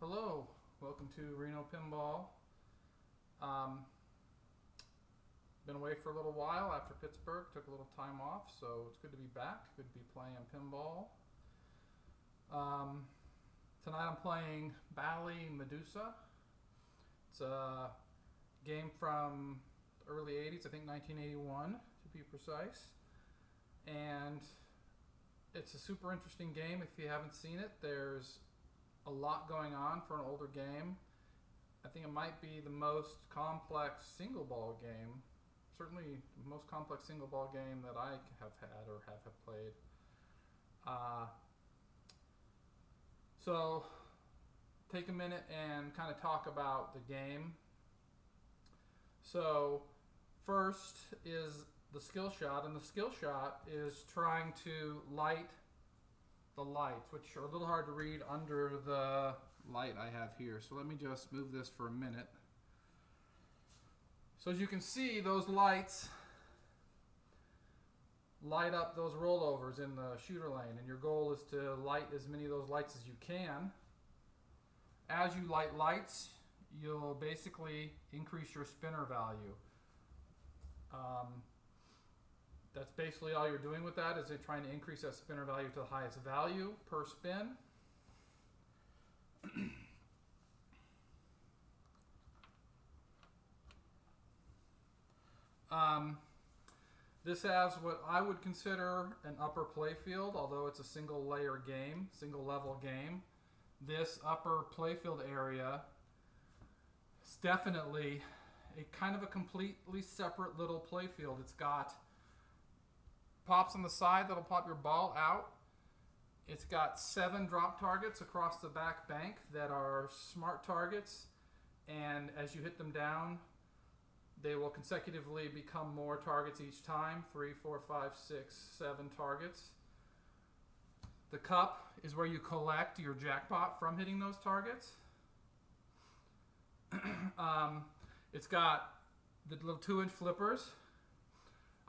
Hello, welcome to RenoPinball. Been away for a little while after Pittsburgh, took a little time off, so it's good to be back, good to be playing pinball. Tonight I'm playing Bally Medusa. It's a game from the early 80s, I think 1981 to be precise. And it's a super interesting game if you haven't seen it. There's a lot going on for an older game. I think it might be the most complex single ball game, certainly the most complex single ball game that I have had or have played. So take a minute and kind of talk about the game. So first is the skill shot, and the skill shot is trying to light the lights, which are a little hard to read under the light I have here. So let me just move this for a minute. So as you can see, those lights light up those rollovers in the shooter lane, and your goal is to light as many of those lights as you can. As you light lights, you'll basically increase your spinner value. That's basically all you're doing with that, is you're trying to increase that spinner value to the highest value per spin. This has what I would consider an upper playfield, although it's a single layer game, single level game. This upper playfield area is definitely a kind of a completely separate little playfield. It's got pops on the side that'll pop your ball out. It's got 7 drop targets across the back bank that are smart targets, and as you hit them down, they will consecutively become more targets each time. 3, 4, 5, 6, 7 targets. The cup is where you collect your jackpot from hitting those targets. It's got the little 2-inch flippers.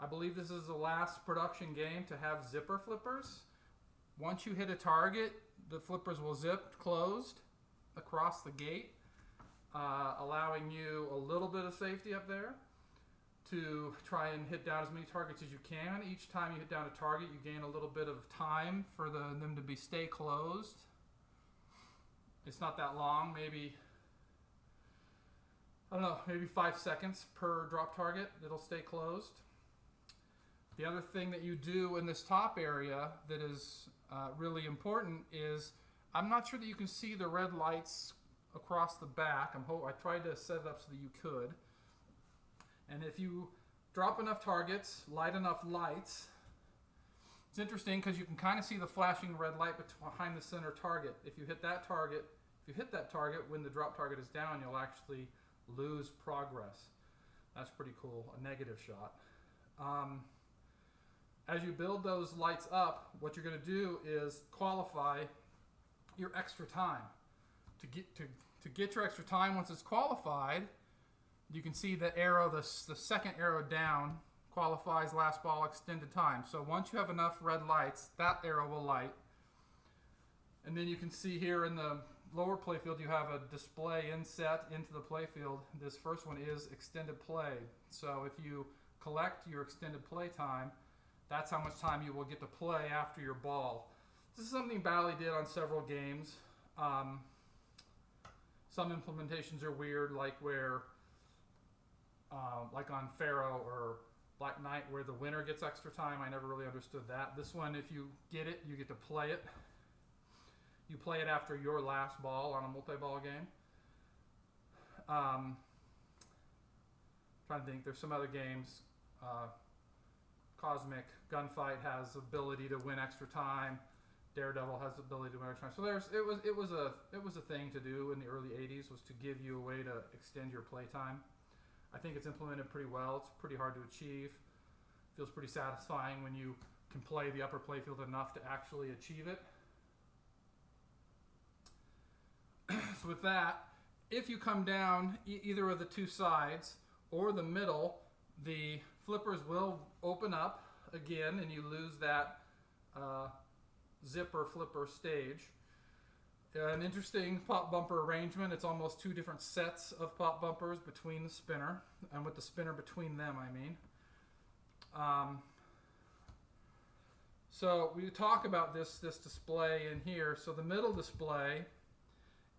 I believe this is the last production game to have zipper flippers. Once you hit a target, the flippers will zip closed across the gate, allowing you a little bit of safety up there to try and hit down as many targets as you can. Each time you hit down a target, you gain a little bit of time for them to stay closed. It's not that long, maybe, I don't know, maybe 5 seconds per drop target, it'll stay closed. The other thing that you do in this top area that is really important is, I'm not sure that you can see the red lights across the back. I tried to set it up so that you could. And if you drop enough targets, light enough lights, it's interesting because you can kind of see the flashing red light behind the center target. If you hit that target when the drop target is down, you'll actually lose progress. That's pretty cool, a negative shot. As you build those lights up, what you're going to do is qualify your extra time. To get your extra time, once it's qualified, you can see the arrow, the second arrow down, qualifies last ball extended time. So once you have enough red lights, that arrow will light. And then you can see here in the lower playfield, you have a display inset into the playfield. This first one is extended play. So if you collect your extended play time, that's how much time you will get to play after your ball. This is something Bally did on several games. Some implementations are weird, like on Pharaoh or Black Knight, where the winner gets extra time. I never really understood that. This one, if you get it, you get to play it. You play it after your last ball on a multi-ball game. Trying to think, there's some other games. Cosmic Gunfight has the ability to win extra time. Daredevil has the ability to win extra time. So it was a thing to do in the early 80s, was to give you a way to extend your play time. I think it's implemented pretty well. It's pretty hard to achieve. Feels pretty satisfying when you can play the upper playfield enough to actually achieve it. So with that, if you come down either of the two sides or the middle, the flippers will open up again, and you lose that zipper flipper stage. An interesting pop bumper arrangement. It's almost two different sets of pop bumpers between the spinner, and with the spinner between them, I mean. So we talk about this display in here. So the middle display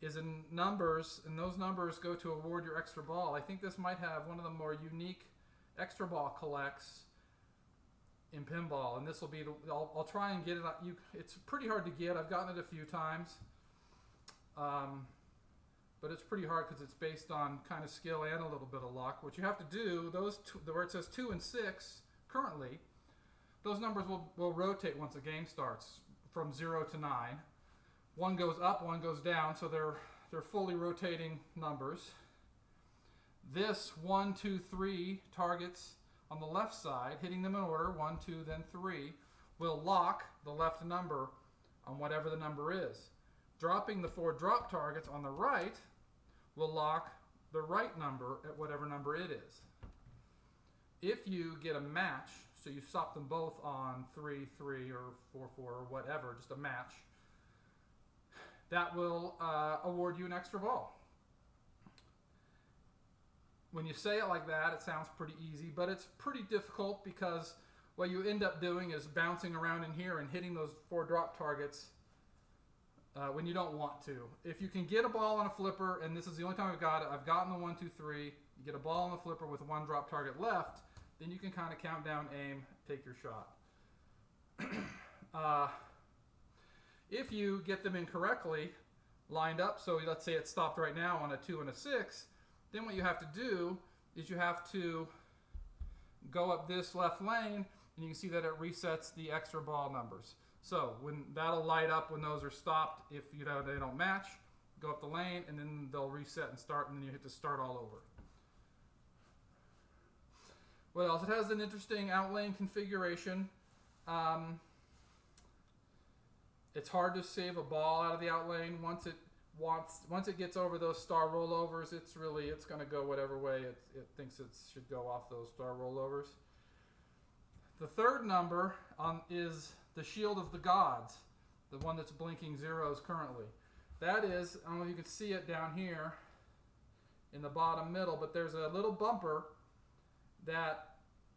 is in numbers, and those numbers go to award your extra ball. I think this might have one of the more unique extra ball collects in pinball, and this will be I'll try and get it. It's pretty hard to get. I've gotten it a few times, but it's pretty hard because it's based on kind of skill and a little bit of luck. What you have to do, where it says 2 and 6 currently, those numbers will rotate once the game starts from 0 to 9. One goes up, one goes down, so they're fully rotating numbers. This 1, 2, 3 targets on the left side, hitting them in order, 1, 2, then 3, will lock the left number on whatever the number is. Dropping the 4 drop targets on the right will lock the right number at whatever number it is. If you get a match, so you stop them both on 3, 3, or 4, 4, or whatever, just a match, that will award you an extra ball. When you say it like that, it sounds pretty easy, but it's pretty difficult because what you end up doing is bouncing around in here and hitting those 4 drop targets when you don't want to. If you can get a ball on a flipper, and this is the only time I've gotten the 1, 2, 3, you get a ball on the flipper with 1 drop target left, then you can kind of count down, aim, take your shot. If you get them incorrectly lined up, so let's say it stopped right now on a 2 and a 6, then what you have to do is you have to go up this left lane, and you can see that it resets the extra ball numbers. So when that'll light up when those are stopped, if they don't match, go up the lane, and then they'll reset and start, and then you hit to start all over. What else? It has an interesting outlane configuration. It's hard to save a ball out of the outlane. Once it gets over those star rollovers, it's going to go whatever way it thinks it should go off those star rollovers. The third number is the Shield of the Gods, the one that's blinking zeros currently. That is, I don't know if you can see it down here in the bottom middle, but there's a little bumper that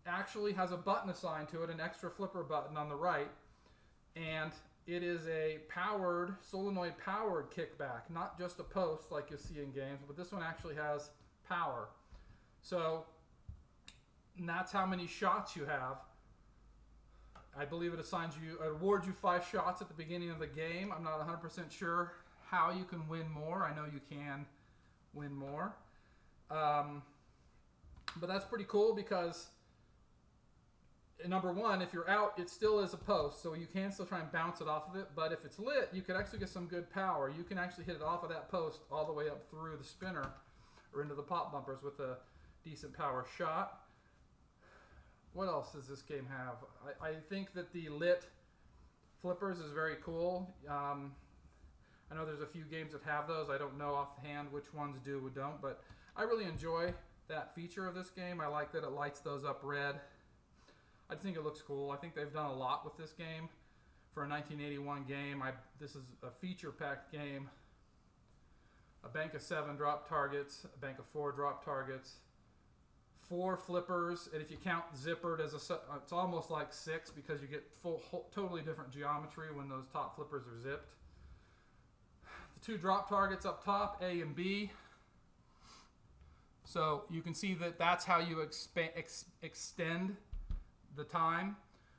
actually has a button assigned to it, an extra flipper button on the right, and it is a solenoid powered kickback, not just a post like you see in games, but this one actually has power. So, and that's how many shots you have. I believe it awards you 5 shots at the beginning of the game. I'm not 100% sure how you can win more. I know you can win more. But that's pretty cool because, number one, if you're out, it still is a post, so you can still try and bounce it off of it. But if it's lit, you could actually get some good power. You can actually hit it off of that post all the way up through the spinner or into the pop bumpers with a decent power shot. What else does this game have? I think that the lit flippers is very cool. I know there's a few games that have those. I don't know offhand which ones do or don't, but I really enjoy that feature of this game. I like that it lights those up red. I think it looks cool. I think they've done a lot with this game for a 1981 game. This is a feature-packed game. A bank of 7 drop targets, a bank of 4 drop targets, 4 flippers, and if you count zippered as it's almost like 6 because you get totally different geometry when those top flippers are zipped. The 2 drop targets up top, A and B. So you can see that that's how you extend the time.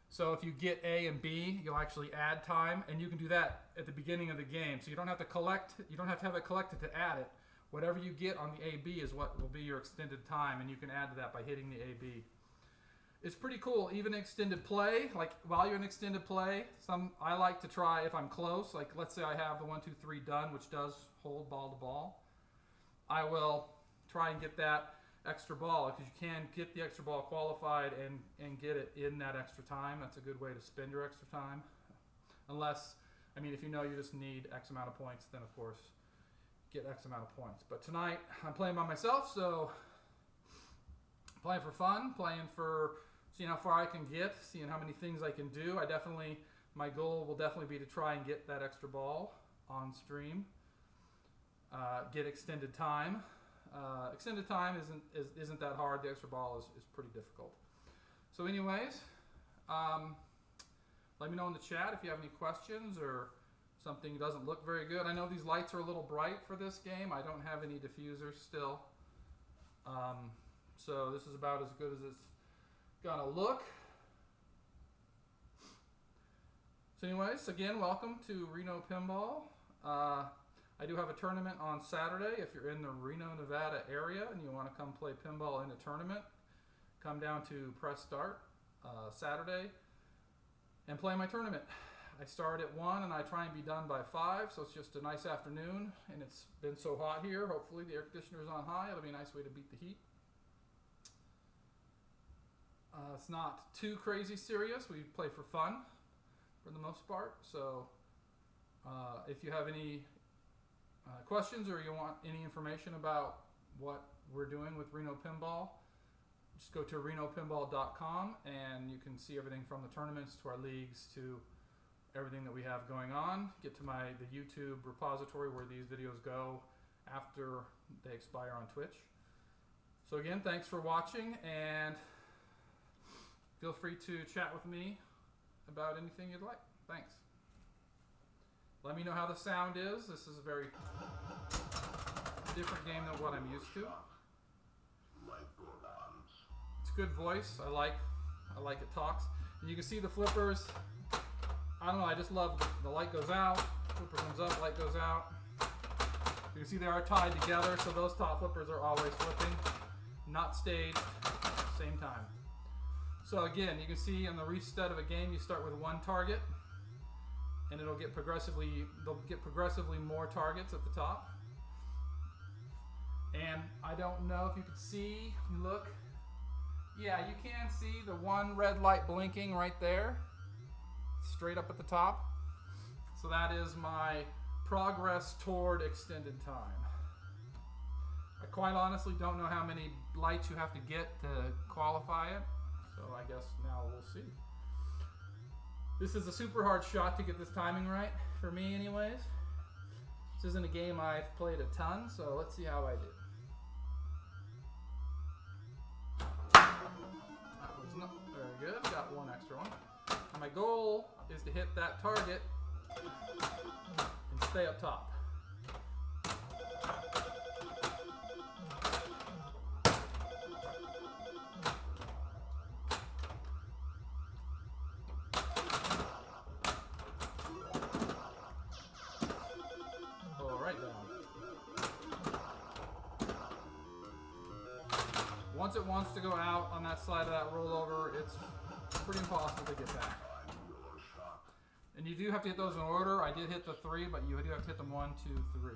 So if you get A and B, you'll actually add time, and you can do that at the beginning of the game. So you don't have to have it collected to add it. Whatever you get on the AB is what will be your extended time, and you can add to that by hitting the AB. It's pretty cool. Even extended play, like while you're in extended play, I like to try if I'm close. Like let's say I have the 1, 2, 3 done, which does hold ball to ball. I will try and get that extra ball because you can get the extra ball qualified and get it in that extra time. That's a good way to spend your extra time. Unless, if you know you just need X amount of points, then of course get X amount of points. But tonight I'm playing by myself, so playing for fun, playing for seeing how far I can get, seeing how many things I can do. My goal will definitely be to try and get that extra ball. on stream. Get extended time. Extended time isn't that hard. The extra ball is pretty difficult. So anyways, let me know in the chat if you have any questions or something doesn't look very good. I know these lights are a little bright for this game. I don't have any diffusers still. So this is about as good as it's gonna look. So anyways, again, welcome to RenoPinball. I do have a tournament on Saturday. If you're in the Reno, Nevada area and you want to come play pinball in a tournament, come down to Press Start Saturday and play my tournament. I start at 1 and I try and be done by 5, so it's just a nice afternoon, and it's been so hot here. Hopefully the air conditioner's on high. It'll be a nice way to beat the heat. It's not too crazy serious. We play for fun for the most part. So if you have any questions or you want any information about what we're doing with RenoPinball, just go to RenoPinball.com and you can see everything from the tournaments to our leagues to everything that we have going on. Get to the YouTube repository where these videos go after they expire on Twitch. So again, thanks for watching, and feel free to chat with me about anything you'd like. Thanks. Let me know how the sound is. This is a very different game than what I'm used to. It's good voice. I like it talks. And you can see the flippers. I don't know, I just love the light goes out, flipper comes up, light goes out. You can see they are tied together, so those top flippers are always flipping, not staged, same time. So again, you can see in the reset of a game, you start with 1 target, and they'll get progressively more targets at the top. And I don't know if you can see, look. Yeah, you can see the 1 red light blinking right there, straight up at the top. So that is my progress toward extended time. I quite honestly don't know how many lights you have to get to qualify it, so I guess now we'll see. This is a super hard shot to get this timing right, for me anyways. This isn't a game I've played a ton, so let's see how I do. That was not very good, got 1 extra one. And my goal is to hit that target and stay up top. Oh, right down. Once it wants to go out on that side of that rollover, it's pretty impossible to get back. And you do have to hit those in order. I did hit the 3, but you do have to hit them 1, 2, 3.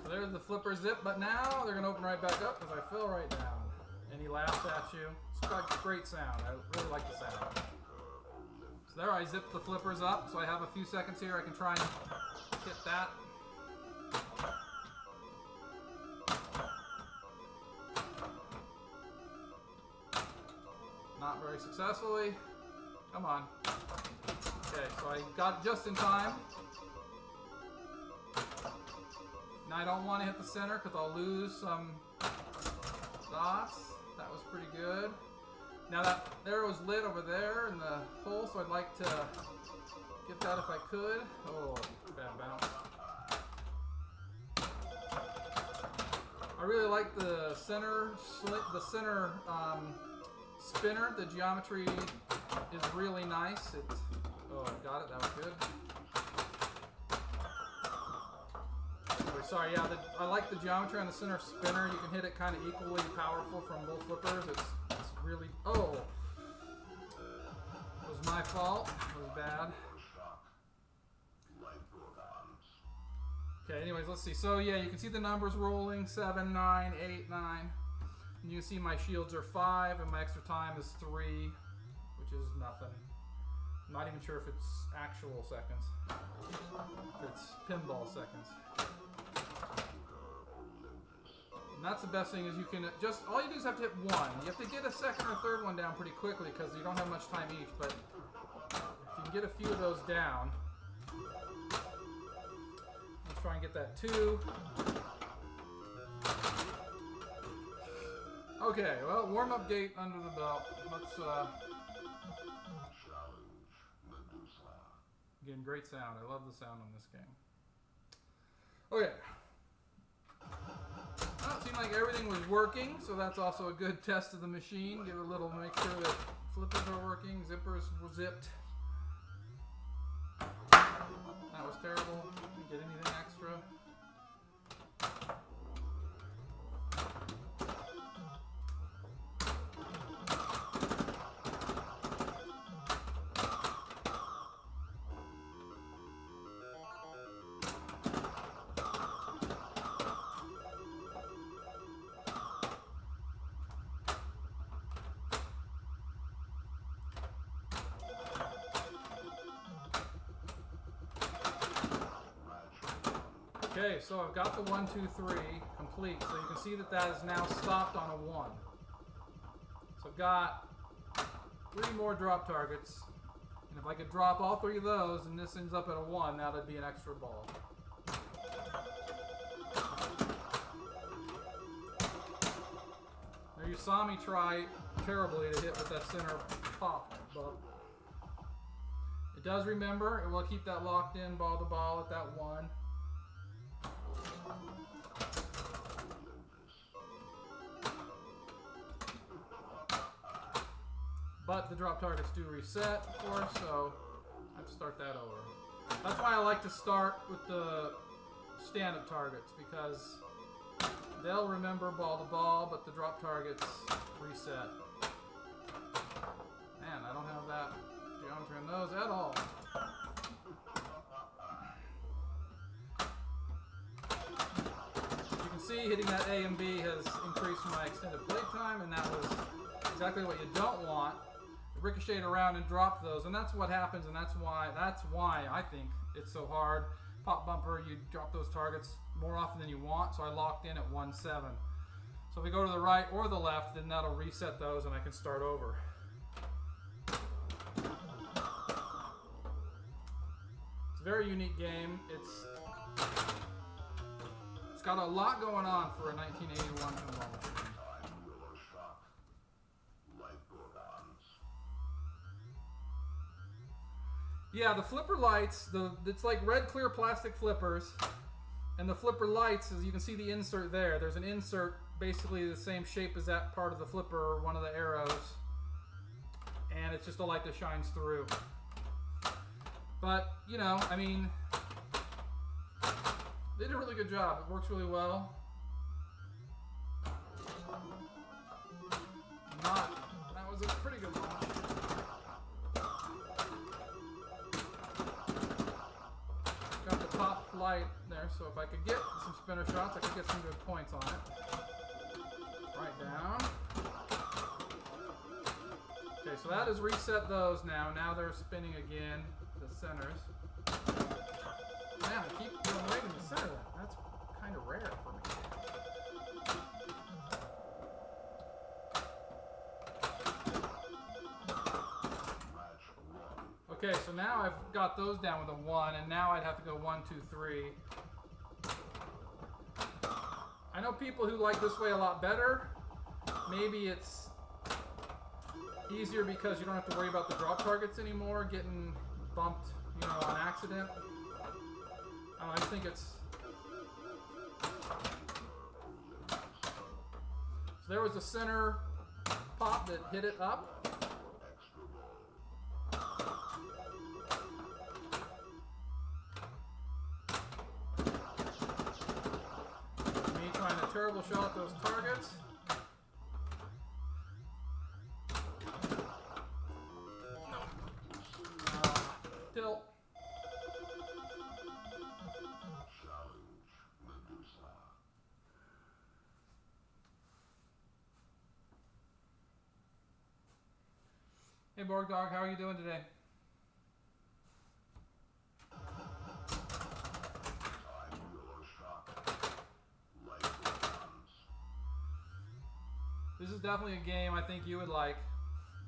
There's the flipper zip, but now they're going to open right back up because I fell right down. And he laughs at you. It's got a great sound. I really like the sound. So there, I zipped the flippers up, so I have a few seconds here. I can try and hit that. Not very successfully. Come on. Okay, so I got it just in time. Now I don't want to hit the center because I'll lose some dots. That was pretty good. Now that there was lit over there in the hole, so I'd like to get that if I could. Oh, bad bounce. I really like the center spinner. The geometry is really nice. Oh, I got it. That was good. Anyway, sorry. Yeah, I like the geometry on the center spinner. You can hit it kind of equally powerful from both flippers. It's really. Oh, it was my fault. It was bad. Okay. Anyways, let's see. So yeah, you can see the numbers rolling: 7, 9, 8, 9. And you can see my shields are 5 and my extra time is 3, which is nothing. I'm not even sure if it's actual seconds. It's pinball seconds. And that's the best thing is you can just, all you do is have to hit 1. You have to get a second or third one down pretty quickly because you don't have much time each, but if you can get a few of those down, let's try and get that 2. Okay, well, warm-up gate under the belt. Let's, again, great sound. I love the sound on this game. Okay. Well, it seemed like everything was working, so that's also a good test of the machine. Give it a little, make sure that flippers are working, zippers were zipped. That was terrible. Didn't get anything extra. Okay, so I've got the 1, 2, 3 complete. So you can see that that is now stopped on a 1. So I've got 3 more drop targets. And if I could drop all 3 of those and this ends up at a 1, that would be an extra ball. There you saw me try terribly to hit with that center pop bump. It does remember. It will keep that locked in ball to ball at that 1. But the drop targets do reset, of course, so I have to start that over. That's why I like to start with the stand-up targets, because they'll remember ball to ball, but the drop targets reset. Man, I don't have that geometry on those at all. You can see hitting that A and B has increased my extended play time, and that was exactly what you don't want. Ricocheted around and dropped those, and that's what happens, and that's why I think it's so hard. Pop bumper, you drop those targets more often than you want, so I locked in at 1, 7. So if we go to the right or the left, then that'll reset those and I can start over. It's a very unique game. It's got a lot going on for a 1981 pinball machine. Yeah, the flipper lights, it's like red clear plastic flippers, and the flipper lights, as you can see the insert there, there's an insert basically the same shape as that part of the flipper, or one of the arrows, and it's just a light that shines through. But, you know, I mean, they did a really good job. It works really well. That was a pretty good launch. Top light there, so if I could get some spinner shots, I could get some good points on it. Right down. Okay, so that has reset those now. Now they're spinning again, the centers. Man, I keep going right in the center of that. That's kind of rare for me. Okay, so now I've got those down with a 1, and now I'd have to go 1, 2, 3. I know people who like this way a lot better. Maybe it's easier because you don't have to worry about the drop targets anymore getting bumped, you know, on accident. I just think it's... So there was a center pop that hit it up. Terrible shot at those targets. No. Tilt. Hey Borg Dog, how are you doing today? This is definitely a game I think you would like.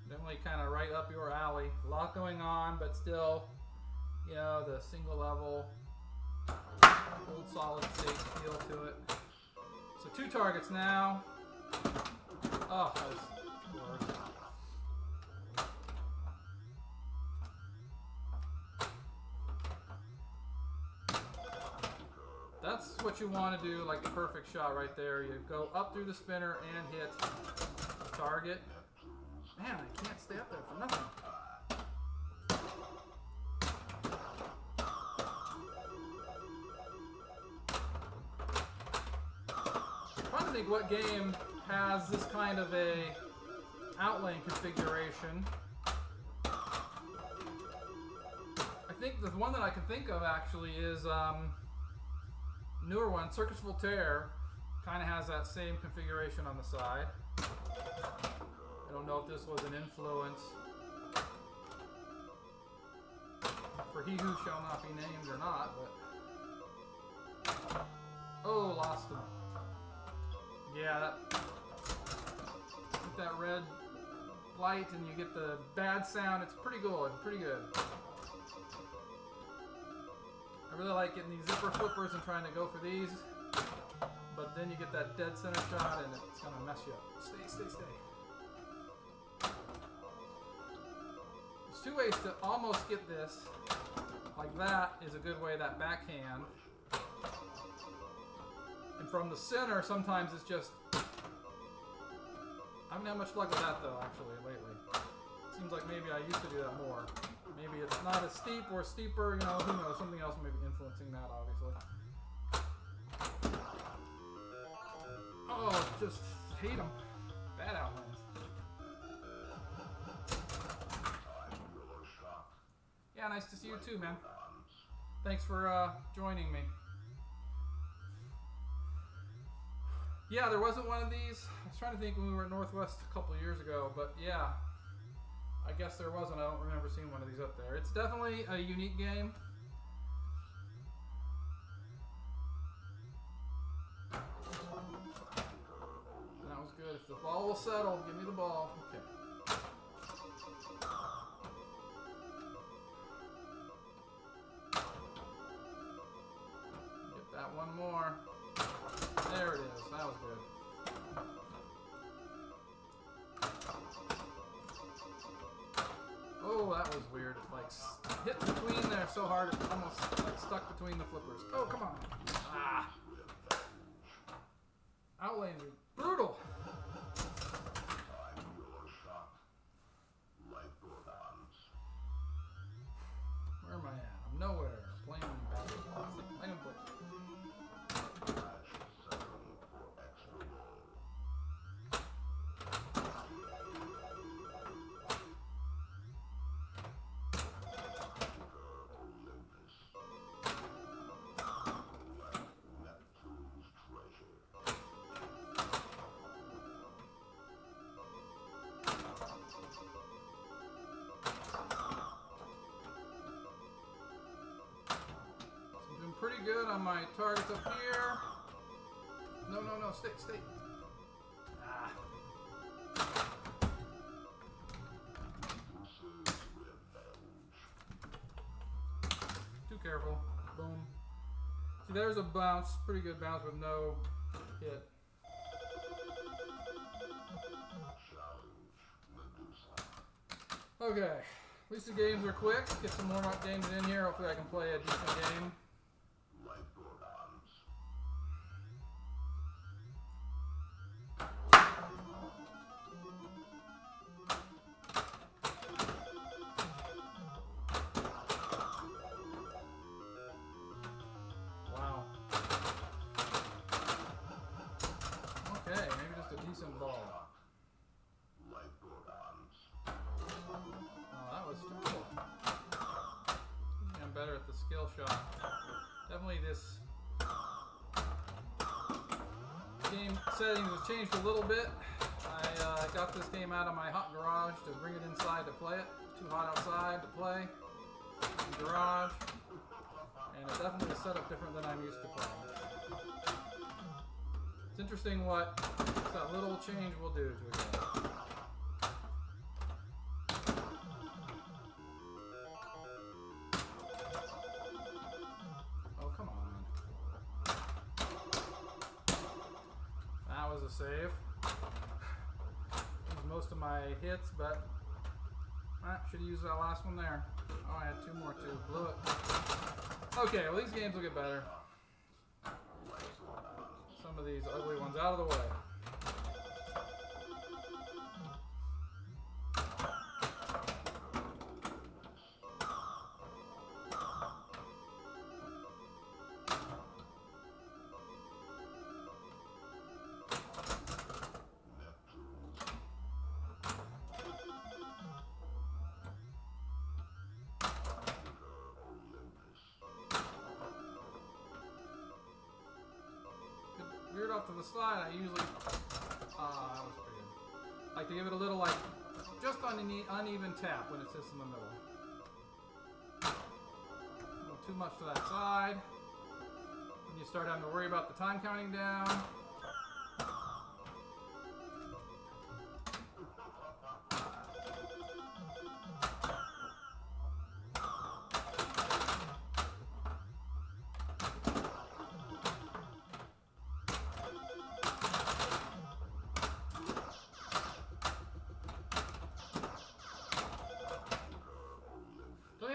Definitely kind of right up your alley. A lot going on, but still, you know, the single level, old solid state feel to it. So 2 targets now. Oh, that was worse. That's what you want to do, like the perfect shot right there. You go up through the spinner and hit the target. Man, I can't stay up there for nothing. I'm trying to think what game has this kind of a outlane configuration. I think the one that I can think of actually is newer one, Circus Voltaire, kind of has that same configuration on the side. I don't know if this was an influence for He Who Shall Not Be Named or not, but... Oh, lost him. Yeah, with that red light and you get the bad sound, it's pretty good, pretty good. I really like getting these zipper flippers and trying to go for these, but then you get that dead center shot and it's going to mess you up. Stay, stay, stay. There's 2 ways to almost get this. Like that is a good way, that backhand. And from the center, sometimes it's just... I haven't had much luck with that though, actually, lately. Seems like maybe I used to do that more. Maybe it's not as steep or steeper, you know, who knows, something else may be influencing that, obviously. Oh, just hate them. Bad outlines. Yeah, nice to see you too, man. Thanks for joining me. Yeah, there wasn't one of these. I was trying to think when we were at Northwest a couple of years ago, but yeah. I guess there wasn't. I don't remember seeing one of these up there. It's definitely a unique game. That was good. If the ball will settle, give me the ball. Okay. Get that one more. There it is. That was good. Oh, that was weird. Like, hit between there so hard it almost like stuck between the flippers. Oh, come on. Ah. Outlanes are brutal. Where am I at? I'm nowhere. Playing basketball. I can play. Pretty good on my targets up here. No, no, no, stay, stay. Ah. Too careful. Boom. See, there's a bounce, pretty good bounce with no hit. Okay, at least the games are quick. Get some warm-up games in here. Hopefully I can play a decent game. Better at the skill shot. Definitely this game settings has changed a little bit. I I got this game out of my hot garage to bring it inside to play it. Too hot outside to play in the garage. And it definitely is set up different than I'm used to playing. It's interesting what that little change will do to a game. Oh, come on. That was a save. Used most of my hits, but I should have used that last one there. Oh, I had two more too. Blew it. Okay, well these games will get better. Some of these ugly ones out of the way. Veered off to the side. I usually, that was pretty good. Like to give it a little, like, just uneven tap when it sits in the middle. A little too much to that side. And you start having to worry about the time counting down.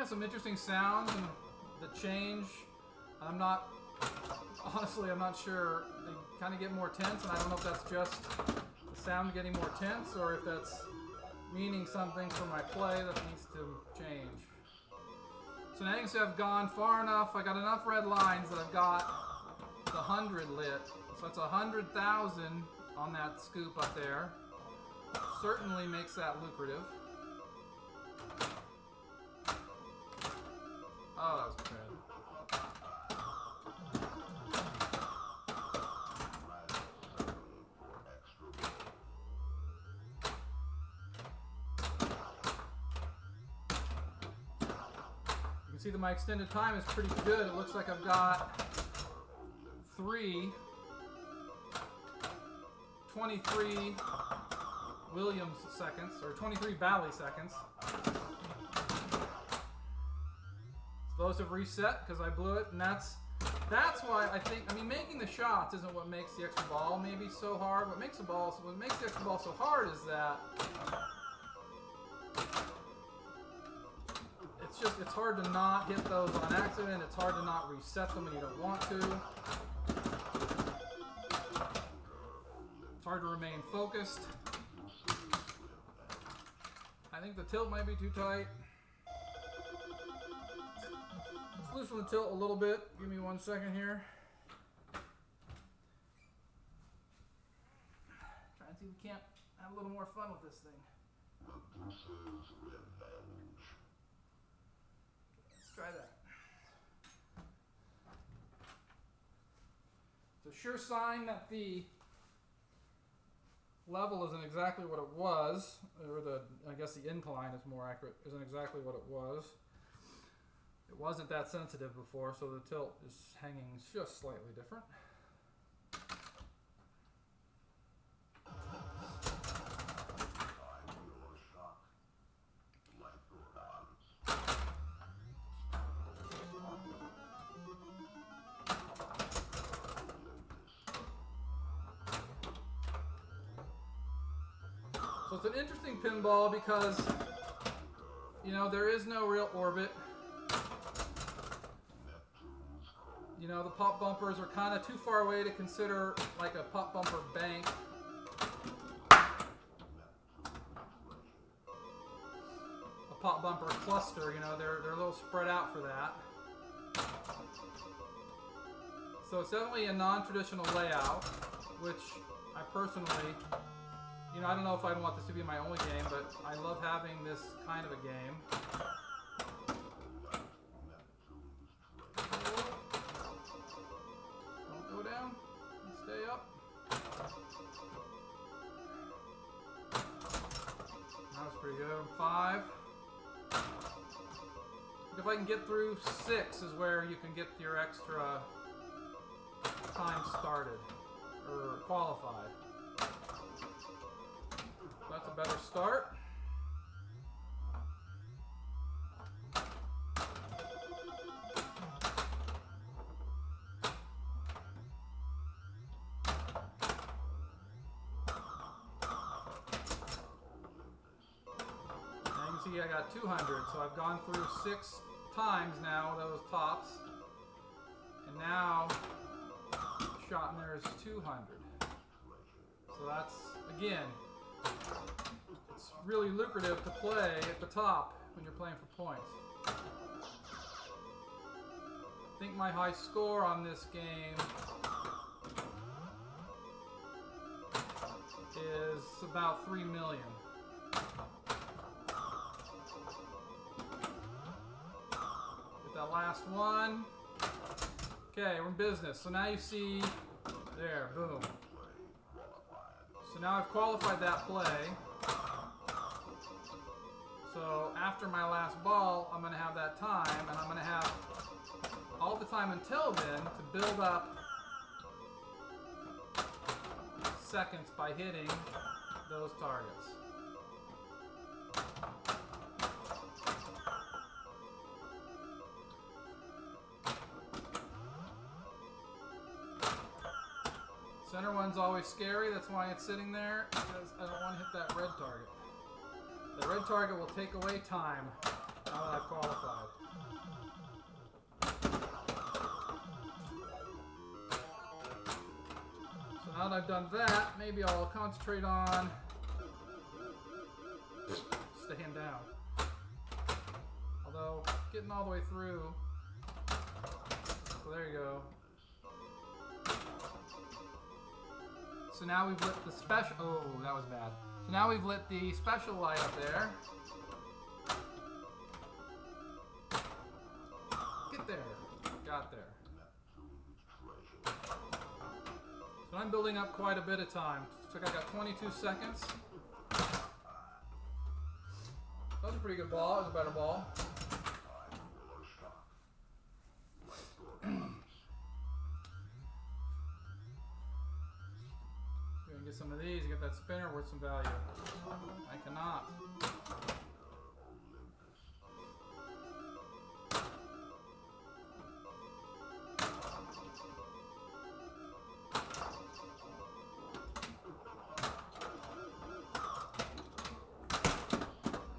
Some interesting sounds and the change. I'm not sure. They kind of get more tense, and I don't know if that's just the sound getting more tense or if that's meaning something for my play that needs to change. So now you can see I've gone far enough. I got enough red lines that I've got the 100 lit. So that's 100,000 on that scoop up there. Certainly makes that lucrative. Oh, that was bad. You can see that my extended time is pretty good. It looks like I've got 23 Williams seconds, or 23 Bally seconds. Those have reset because I blew it, and that's why I think, making the shots isn't what makes the extra ball maybe so hard. What makes the extra ball so hard is that it's hard to not hit those on accident. It's hard to not reset them when you don't want to. It's hard to remain focused. I think the tilt might be too tight. Loosen the tilt a little bit. Give me 1 second here. Try and see if we can't have a little more fun with this thing. Let's try that. It's a sure sign that the level isn't exactly what it was, or I guess the incline is more accurate, isn't exactly what it was. It wasn't that sensitive before, so the tilt is hanging just slightly different. So it's an interesting pinball because, there is no real orbit. The pop bumpers are kind of too far away to consider like a pop bumper bank. A pop bumper cluster, they're a little spread out for that. So it's definitely a non-traditional layout, which I personally, I don't know if I'd want this to be my only game, but I love having this kind of a game. Stay up. There you go. 5. If I can get through 6 is where you can get your extra time started or qualified. That's a better start. I got 200, so I've gone through 6 times now those tops, and now shot in there is 200. So that's, again, it's really lucrative to play at the top when you're playing for points. I think my high score on this game is about 3 million. That last one. Okay, we're in business. So now you see, there, boom. So now I've qualified that play. So after my last ball, I'm going to have that time, and I'm going to have all the time until then to build up seconds by hitting those targets. Center one's always scary, that's why it's sitting there, because I don't want to hit that red target. The red target will take away time now that I've qualified. So now that I've done that, maybe I'll concentrate on staying down. Although, getting all the way through, so there you go. So now we've lit the special, oh, that was bad. So now we've lit the special light up there. Get there, got there. So I'm building up quite a bit of time. So I got 22 seconds. That was a pretty good ball, that was a better ball. Get some of these, you get that spinner worth some value. I cannot.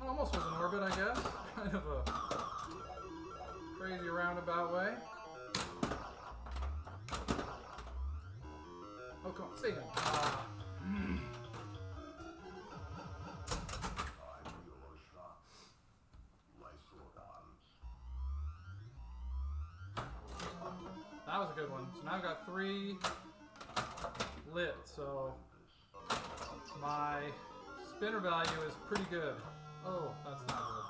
Almost was in orbit, I guess. Kind of a crazy roundabout way. Oh, come on, stay there. That was a good one. So now I've got 3 lit, so my spinner value is pretty good. Oh, that's not good.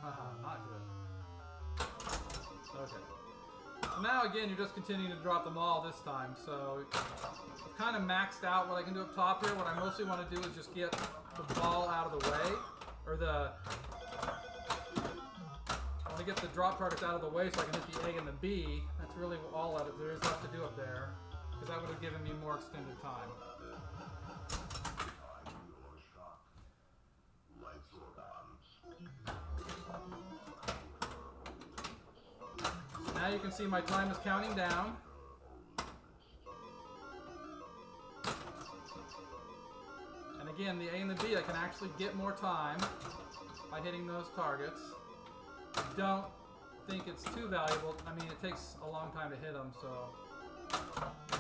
Haha, not good. Okay. So now again, you're just continuing to drop them all this time, so I've kind of maxed out what I can do up top here. What I mostly want to do is just get the ball out of the way, or I want to get the drop targets out of the way so I can hit the A and the B. That's really all that there is left to do up there, because that would have given me more extended time. So now you can see my time is counting down. And again, the A and the B, I can actually get more time by hitting those targets. I don't think it's too valuable. I mean, it takes a long time to hit them, so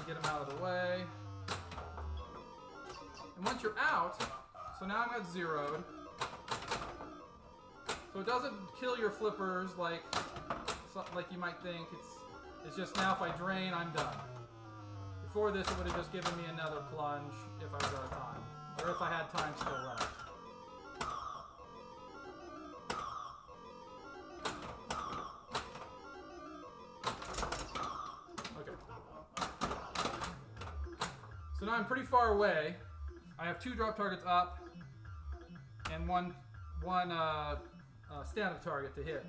get them out of the way. And once you're out, so now I'm at zeroed. So it doesn't kill your flippers like you might think. It's just now if I drain, I'm done. Before this, it would have just given me another plunge if I was out of time. Or if I had time still left. Okay. So now I'm pretty far away. I have 2 drop targets up and one stand-up target to hit.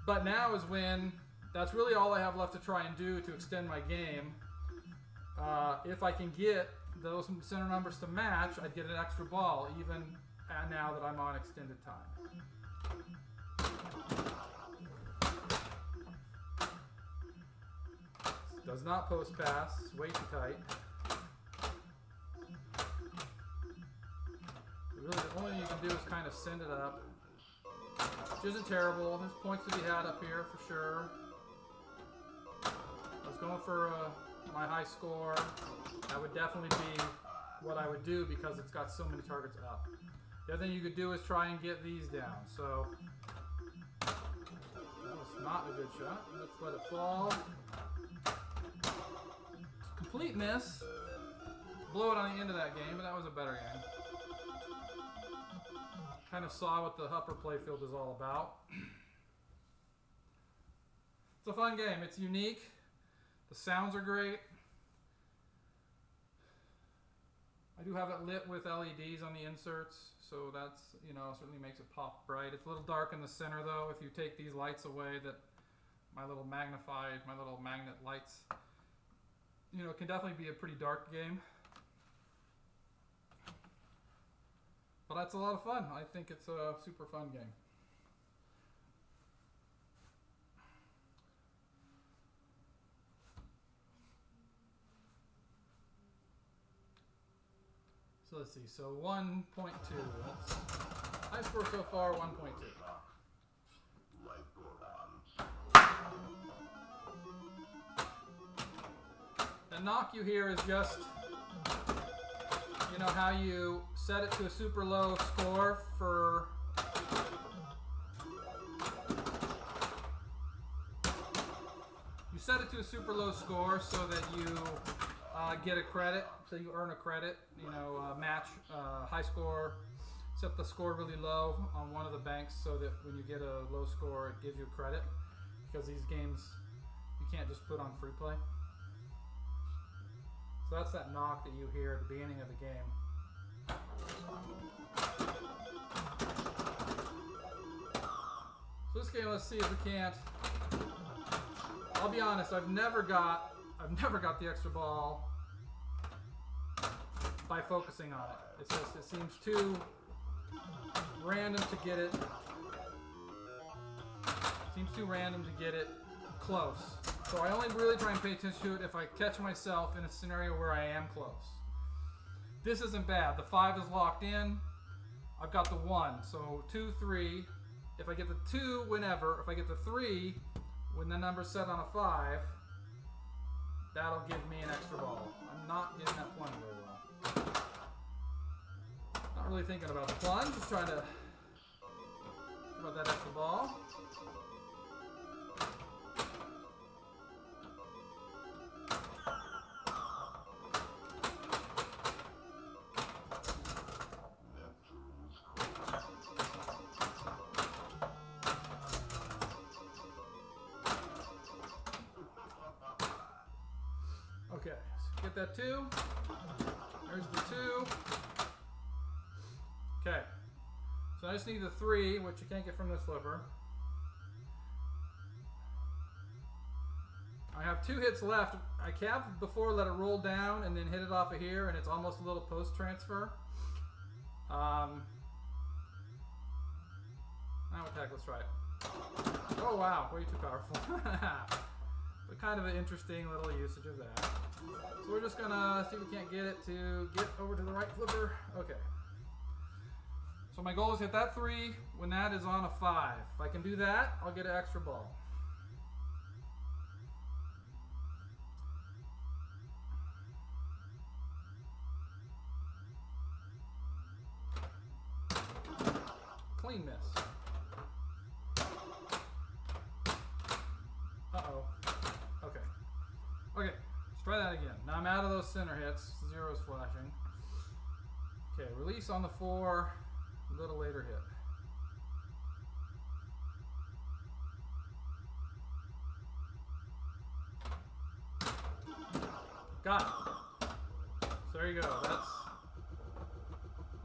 But now is when that's really all I have left to try and do to extend my game. If I can get those center numbers to match, I'd get an extra ball, even now that I'm on extended time. Does not post pass, it's way too tight. Really, the only thing you can do is kind of send it up, which isn't terrible. There's points to be had up here for sure. I was going for my high score. That would definitely be what I would do because it's got so many targets up. The other thing you could do is try and get these down. So that was not a good shot. Let's let it fall. Complete miss. Blow it on the end of that game, but that was a better game. Kind of saw what the upper playfield is all about. It's a fun game. It's unique. The sounds are great. I do have it lit with LEDs on the inserts, so that's, you know, certainly makes it pop bright. It's a little dark in the center though. If you take these lights away, that my little magnet lights, you know, it can definitely be a pretty dark game. But that's a lot of fun. I think it's a super fun game. So let's see, so 1.2. That's high score so far, 1.2. The knock you hear is just, you know, how you set it to a super low score for so that you get a credit, so you earn a credit, you know, match high score, set the score really low on one of the banks so that when you get a low score it gives you credit, because these games you can't just put on free play. So that's that knock that you hear at the beginning of the game. So this game, let's see if we can't. I'll be honest, I've never got the extra ball by focusing on it. It's just, it seems too random to get it. Seems too random to get it close. So I only really try and pay attention to it if I catch myself in a scenario where I am close. This isn't bad. The 5 is locked in. I've got the 1. So 2, 3. If I get the 2 whenever, if I get the 3 when the number's set on a 5, that'll give me an extra ball. I'm not getting that plunge very well. Not really thinking about the plunge, just trying to think about that extra ball. Okay, so get that 2. There's the 2. Okay, so I just need the 3, which you can't get from this flipper. I have 2 hits left. I have before let it roll down and then hit it off of here, and it's almost a little post transfer. Now attack, let's try it. Oh wow, way too powerful. But kind of an interesting little usage of that. So we're just gonna see if we can't get it to get over to the right flipper. Okay. So my goal is hit that 3 when that is on a 5. If I can do that, I'll get an extra ball. Clean miss. Uh-oh. Okay. Okay, let's try that again. Now I'm out of those center hits. 0 is flashing. Okay, release on the 4. A little later hit. Got it. there you go. That's,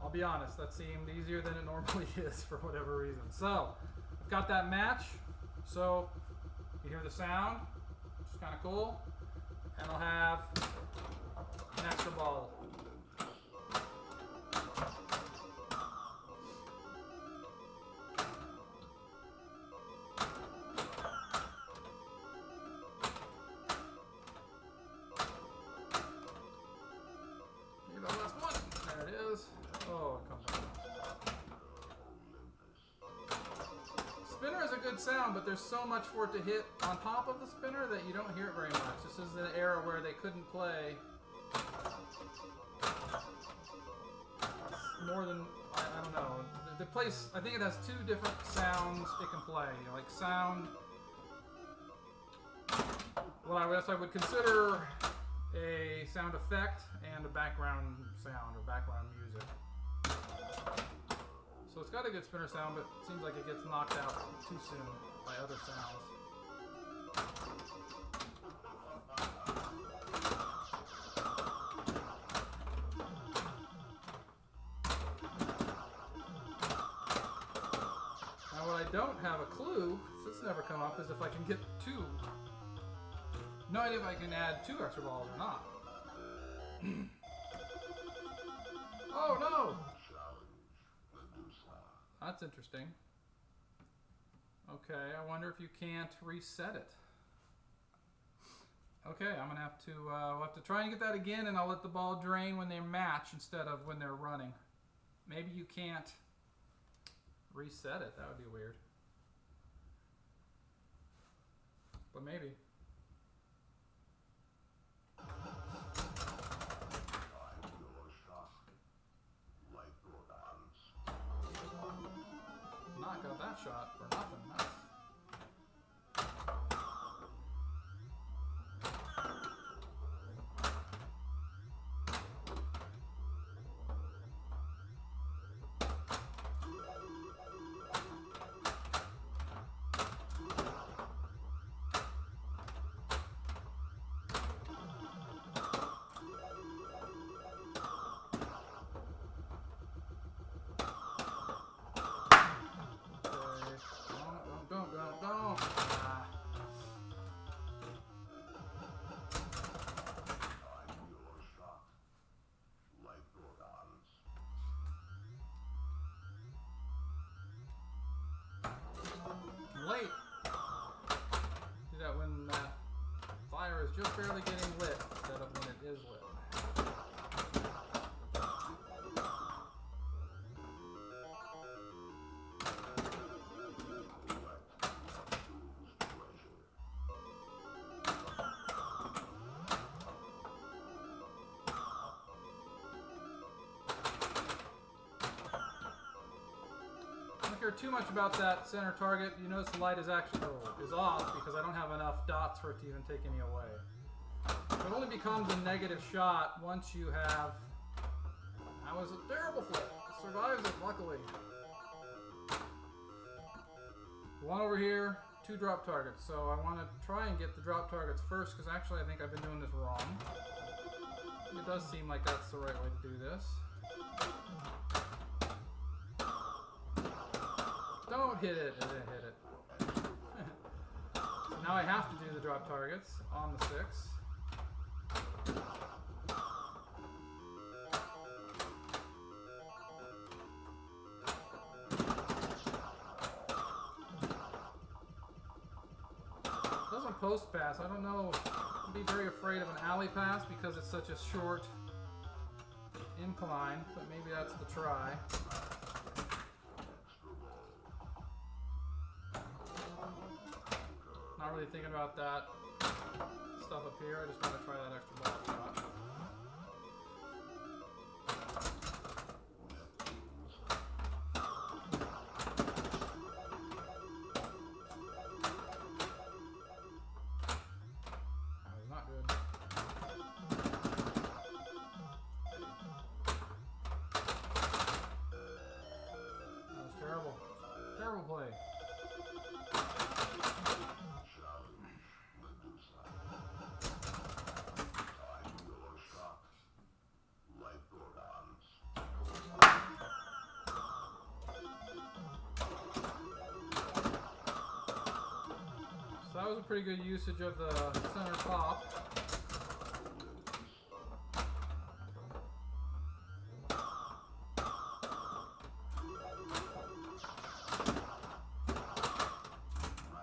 I'll be honest, that seemed easier than it normally is for whatever reason. So, I've got that match. So, you hear the sound, which is kind of cool. And I'll have an extra ball. Sound, but there's so much for it to hit on top of the spinner that you don't hear it very much. This is an era where they couldn't play more than, I don't know. The place, I think it has 2 different sounds it can play. You know, like sound, what I guess I would consider a sound effect and a background sound or background music. So it's got a good spinner sound, but it seems like it gets knocked out too soon by other sounds. Now what I don't have a clue, since it's never come up, is if I can get 2. No idea if I can add 2 extra balls or not. Oh no! That's interesting. Okay, I wonder if you can't reset it. Okay, I'm gonna have to we'll have to try and get that again, and I'll let the ball drain when they match instead of when they're running. Maybe you can't reset it. That would be weird. But maybe. Got that shot for nothing. That's... late. Do that when fire is just barely getting lit instead of when it is lit. Too much about that center target. You notice the light is actually is off because I don't have enough dots for it to even take any away. It only becomes a negative shot once you have. That was a terrible flip. It survives it, luckily. One over here, 2 drop targets. So I want to try and get the drop targets first because actually I think I've been doing this wrong. It does seem like that's the right way to do this. Don't hit it. I didn't hit it. So now I have to do the drop targets on the 6. Doesn't post pass. I don't know. I'd be very afraid of an alley pass because it's such a short incline, but maybe that's the try. Not really thinking about that stuff up here. I just want to try that extra ball shot. That was not good. That was terrible. Terrible play. pretty good usage of the center pop.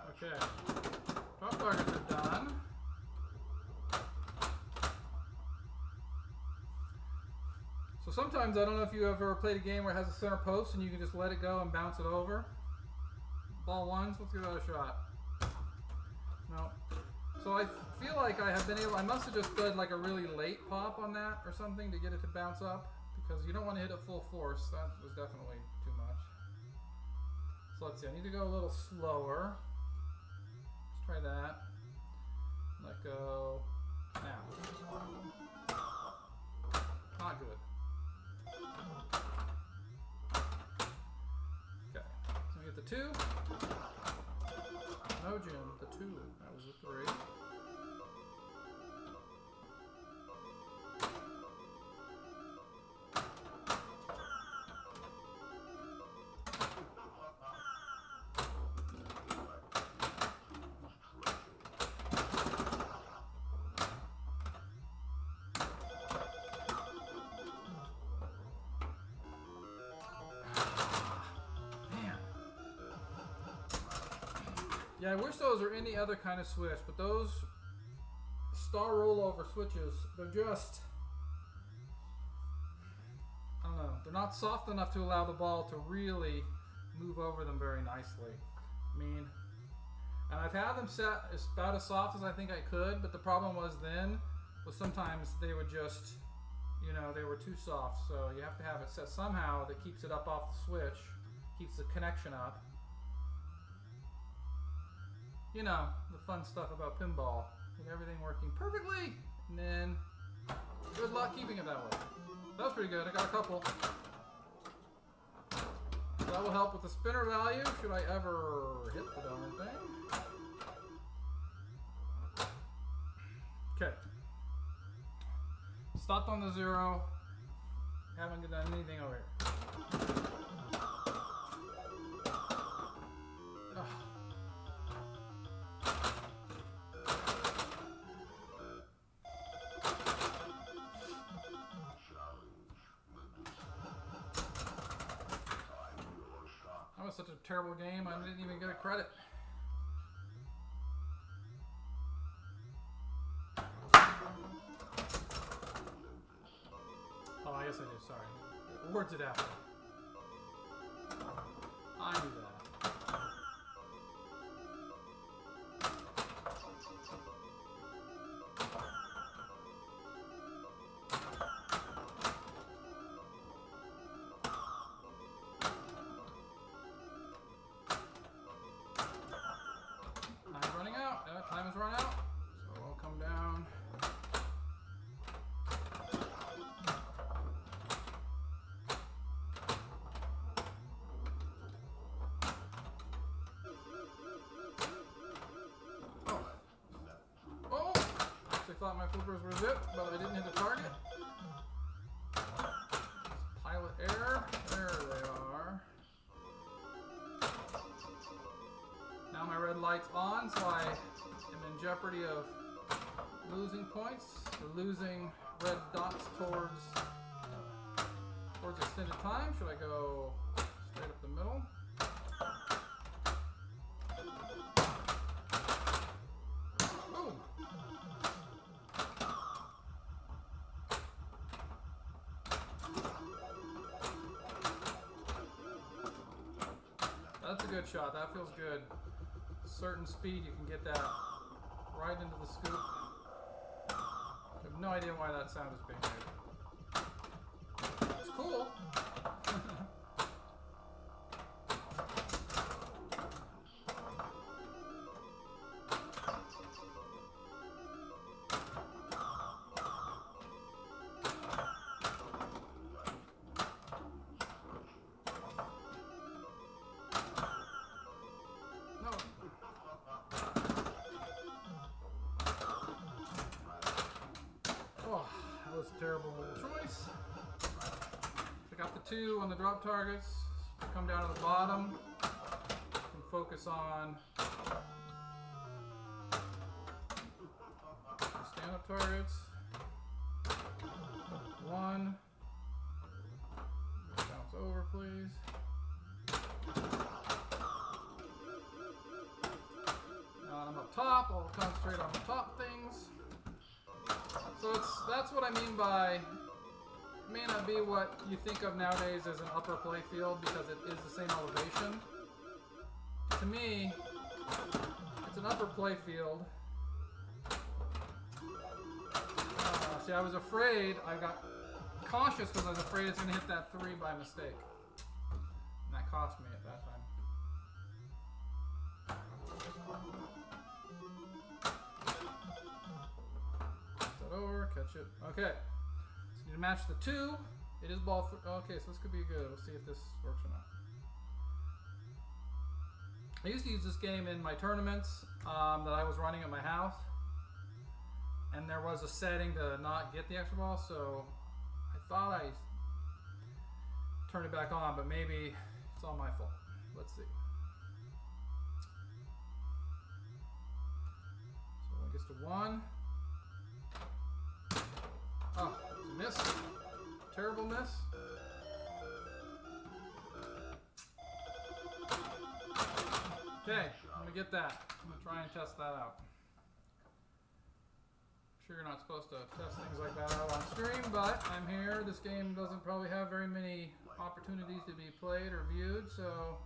Okay, top targets are done. So sometimes, I don't know if you ever played a game where it has a center post and you can just let it go and bounce it over. Ball ones, let's give that a shot. No. So I feel like I have been able, I must have just done like a really late pop on that or something to get it to bounce up, because you don't want to hit it full force. That was definitely too much. So let's see, I need to go a little slower. Let's try that. Let go. Now. Not good. Okay, so we get the 2. No, Jim, the 2. That was a 3. Yeah, I wish those were any other kind of switch, but those star rollover switches, they're just, I don't know, they're not soft enough to allow the ball to really move over them very nicely. I mean, and I've had them set about as soft as I think I could, but the problem was sometimes they would just, you know, they were too soft, so you have to have it set somehow that keeps it up off the switch, keeps the connection up. You know, the fun stuff about pinball. Get everything working perfectly, and then good luck keeping it that way. That was pretty good. I got a couple. So that will help with the spinner value, should I ever hit the darn thing. Okay. Stopped on the 0. Haven't done anything over here. That was such a terrible game, I didn't even get a credit. Oh, I guess I did, sorry. Words it out. I knew that. Time has run out, so I'll come down. Oh! Actually thought my flippers were zipped, but I didn't hit the target. Pilot error. There they are. Now my red light's on, so I am in jeopardy of losing points, or losing red dots towards extended time. Should I go straight up the middle? Boom! That's a good shot. That feels good. Certain speed, you can get that right into the scoop. I have no idea why that sound is being made. It's cool. That was a terrible choice. I got the 2 on the drop targets. Come down to the bottom and focus on drop targets. 1. Bounce over, please. Now I'm up top. I'll concentrate on the top things. So that's what I mean by, it may not be what you think of nowadays as an upper play field because it is the same elevation. To me, it's an upper play field. See, I was afraid, I got cautious because I was afraid it's going to hit that 3 by mistake. And that cost me at that time. Over, catch it. Okay. So you need to match the 2. It is ball 3. Okay, so this could be good. We'll see if this works or not. I used to use this game in my tournaments that I was running at my house. And there was a setting to not get the extra ball, so I thought I turned it back on, but maybe it's all my fault. Let's see. So when it gets to 1. Oh, it's a miss. Terrible miss. Okay, I'm gonna get that. I'm gonna try and test that out. I'm sure you're not supposed to test things like that out on stream, but I'm here. This game doesn't probably have very many opportunities to be played or viewed, so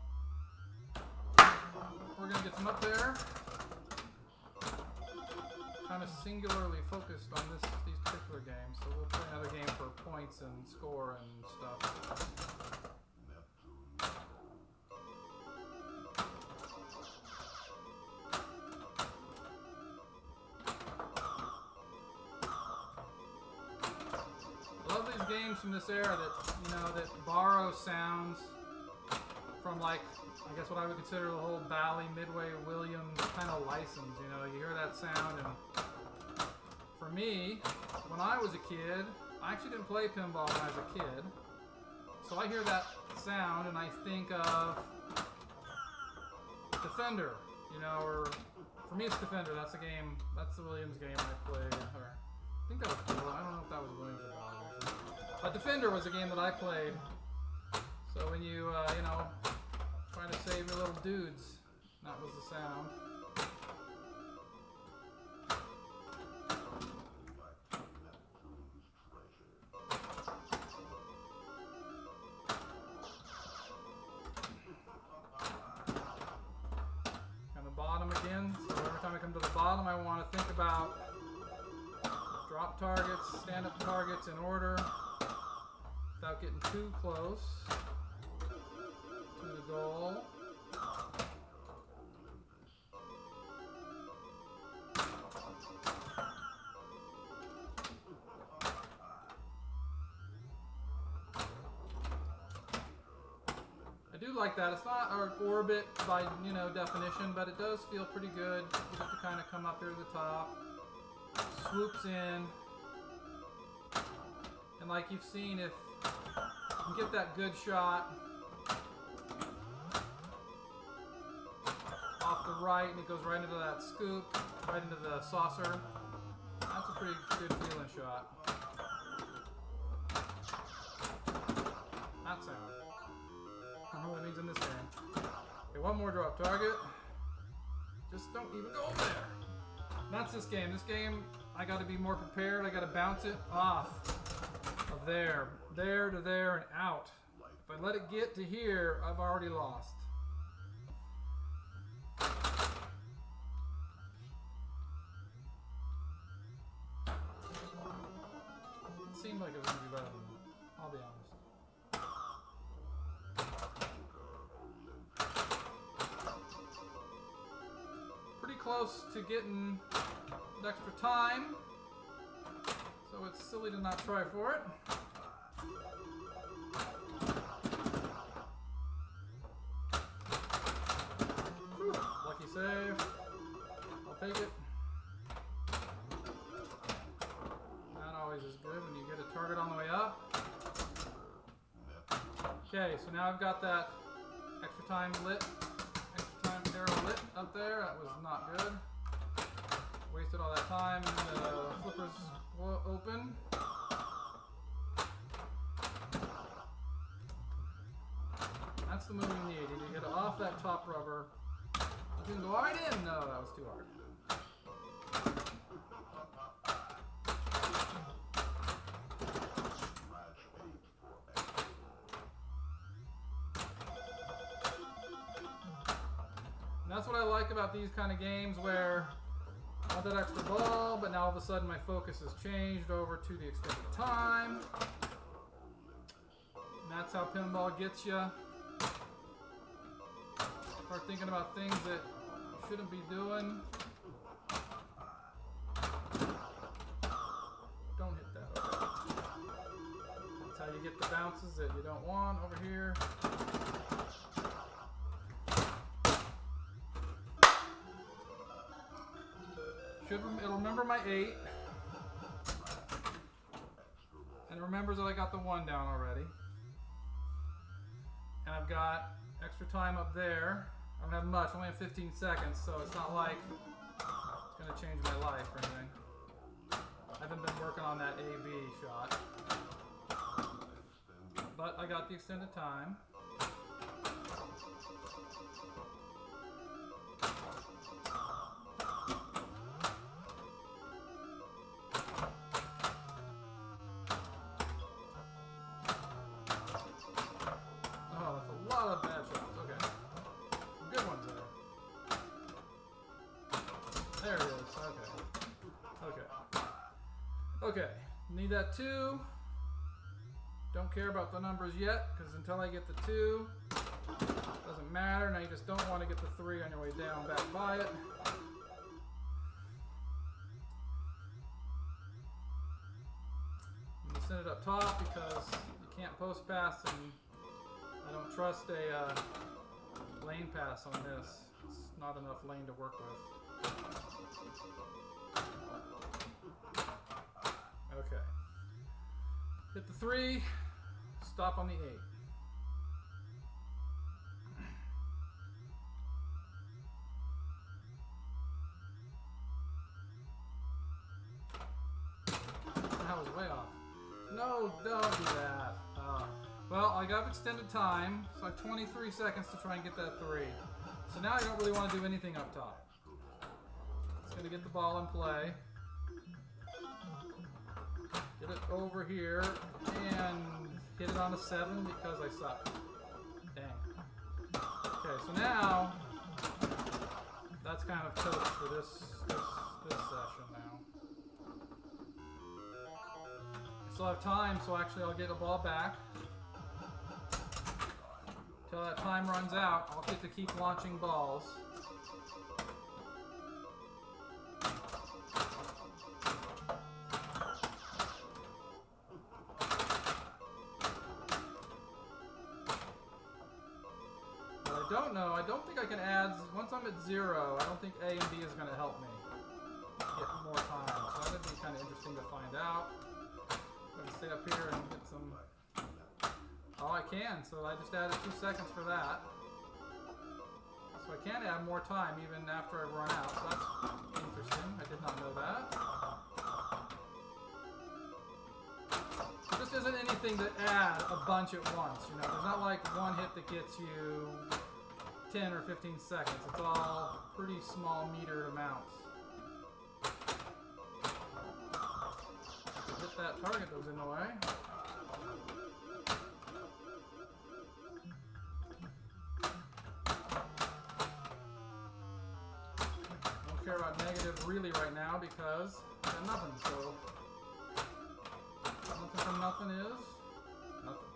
we're gonna get them up there. Kind of singularly focused on these particular games, so we'll play another game for points and score and stuff. I love these games from this era that that borrow sounds from, like, I guess what I would consider the whole Bally Midway Williams kind of license. You hear that sound, and for me, when I was a kid, I actually didn't play pinball when I was a kid, so I hear that sound and I think of Defender, or for me it's Defender. That's the game. That's the Williams game I played. Or I think that was. I don't know if that was Williams or Bally. But Defender was a game that I played. So when you trying to save your little dudes, that was the sound. And the bottom again. So every time I come to the bottom, I want to think about drop targets, stand-up targets in order, without getting too close to the goal. I do like that. It's not our orbit by definition, but it does feel pretty good. You have to kind of come up here to the top, swoops in, and like you've seen, if you get that good shot off the right and it goes right into that scoop, right into the saucer, that's a pretty good feeling shot. That sound. I don't know what it means in this game. Okay, one more drop target. Just don't even go there. And that's this game. This game, I got to be more prepared. I got to bounce it off of there to there and out. If I let it get to here, I've already lost. It seemed like it was going to be better than that. I'll be honest. Pretty close to getting the extra time, so it's silly to not try for it. Whew, lucky save. I'll take it. That always is good when you get a target on the way up. Okay, so now I've got that extra time arrow lit up there. That was not good. Wasted all that time, and the flippers the move you need. You get it off that top rubber. You can go right in. No, that was too hard. And that's what I like about these kind of games where I want that extra ball, but now all of a sudden my focus has changed over to the extended time. And that's how pinball gets you. Start thinking about things that you shouldn't be doing. Don't hit that. Okay. That's how you get the bounces that you don't want over here. It'll remember my 8. And it remembers that I got the 1 down already. And I've got extra time up there. I don't have much, I only have 15 seconds, so it's not like it's going to change my life or anything. I haven't been working on that A-B shot. But I got the extended time. There it is. Okay. Need that 2. Don't care about the numbers yet, because until I get the 2, doesn't matter. Now you just don't want to get the 3 on your way down back by it. I'm going to send it up top because you can't post pass, and I don't trust a lane pass on this. It's not enough lane to work with. Okay. Hit the 3, stop on the 8. That was way off. No, don't do that. Well, I got extended time, so I have 23 seconds to try and get that 3. So now I don't really want to do anything up top. It's going to get the ball in play. Get it over here and hit it on a 7 because I suck. Dang. Okay, so now that's kind of toast for this session now. I still have time, so actually I'll get a ball back. Until that time runs out, I'll get to keep launching balls. I don't think I can add, once I'm at 0, I don't think A and B is going to help me get more time. So that would be kind of interesting to find out. I'm going to stay up here and get some, oh I can, so I just added 2 seconds for that. So I can add more time even after I run out, so that's interesting. I did not know that. There just isn't anything to add a bunch at once, you know. There's not like one hit that gets you 10 or 15 seconds. It's all pretty small metered amounts. Hit that target that was in the way. Don't care about negative really right now because I got nothing, so nothing from nothing is nothing.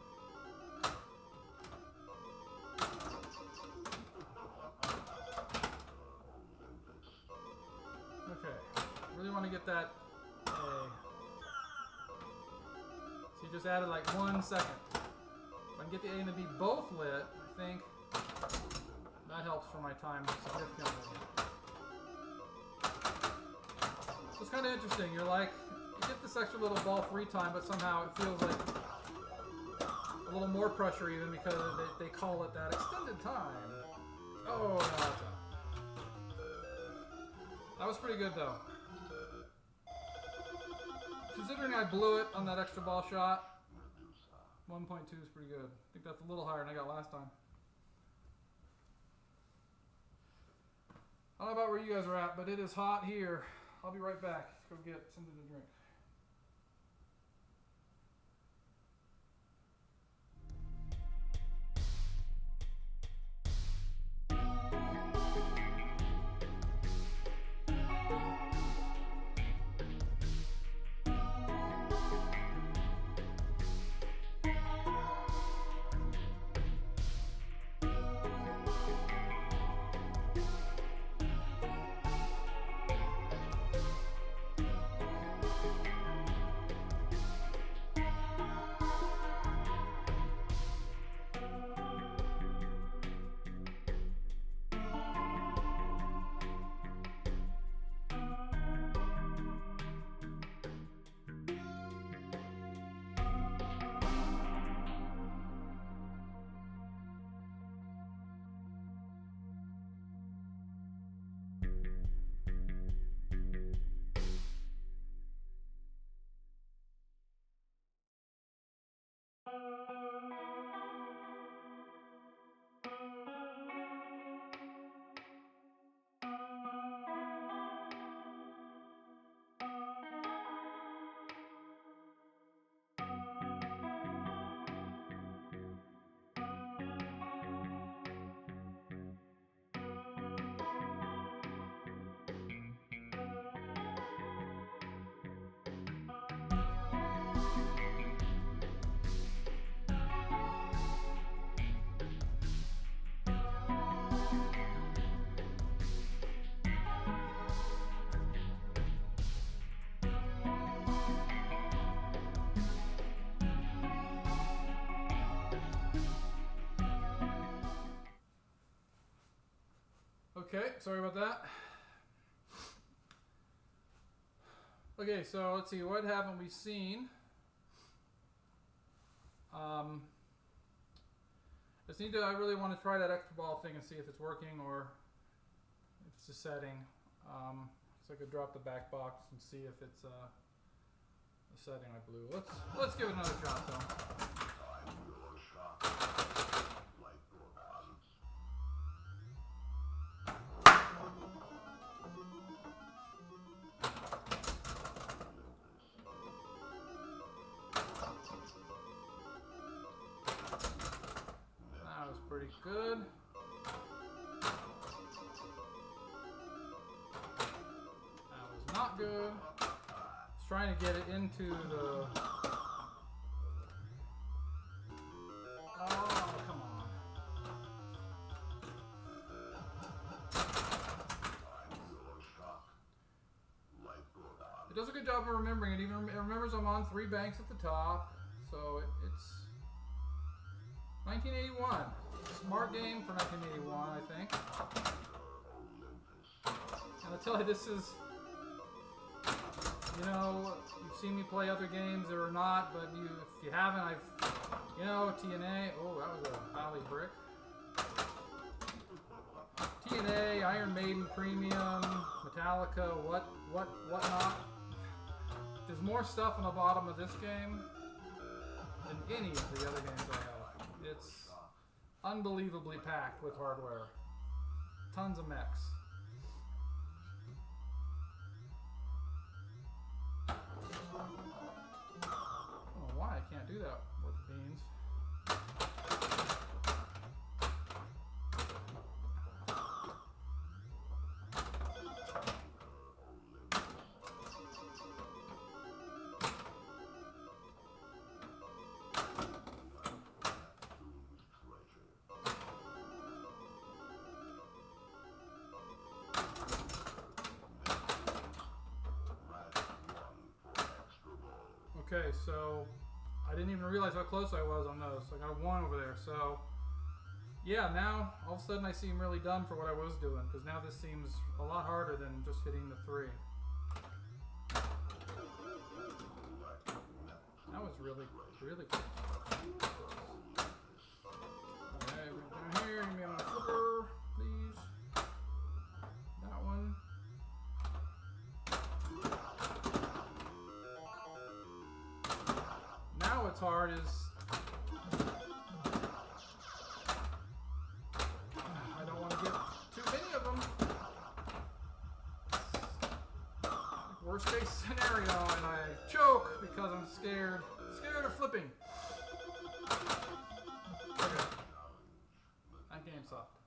Really want to get that A. So you just added like 1 second. If I can get the A and the B both lit, I think that helps for my time significantly. So it's kind of interesting. You're like, you get this extra little ball free time, but somehow it feels like a little more pressure even because they call it that extended time. Oh, no, that's out. That was pretty good though. Considering I blew it on that extra ball shot, 1.2 is pretty good. I think that's a little higher than I got last time. I don't know about where you guys are at, but it is hot here. I'll be right back. Let's go get something to drink. Okay, sorry about that. Okay, so let's see, what haven't we seen? I really want to try that extra ball thing and see if it's working or if it's a setting. So I could drop the back box and see if it's a setting I blew. Let's give it another shot though. Pretty good. That was not good. I was trying to get it into the... Oh, come on. It does a good job of remembering it. Even it remembers I'm on 3 banks at the top. So it's 1981. Smart game for 1981, I think. And I'll tell you, this is, you know, you've seen me play other games or not, but if you haven't, TNA. Oh, that was a Bally brick. TNA, Iron Maiden Premium, Metallica, whatnot. There's more stuff on the bottom of this game than any of the other games I have. It's unbelievably packed with hardware. Tons of mechs. I don't know why I can't do that with beans. Okay, so I didn't even realize how close I was on those. So I got a 1 over there. So yeah, now all of a sudden I seem really done for what I was doing, because now this seems a lot harder than just hitting the 3. That was really close. Okay, we're down here. Give me on a flipper, please. That one. Now what's hard is I don't want to get too many of them. worst case scenario, and I choke because I'm scared. Scared of flipping. Okay. That game sucked.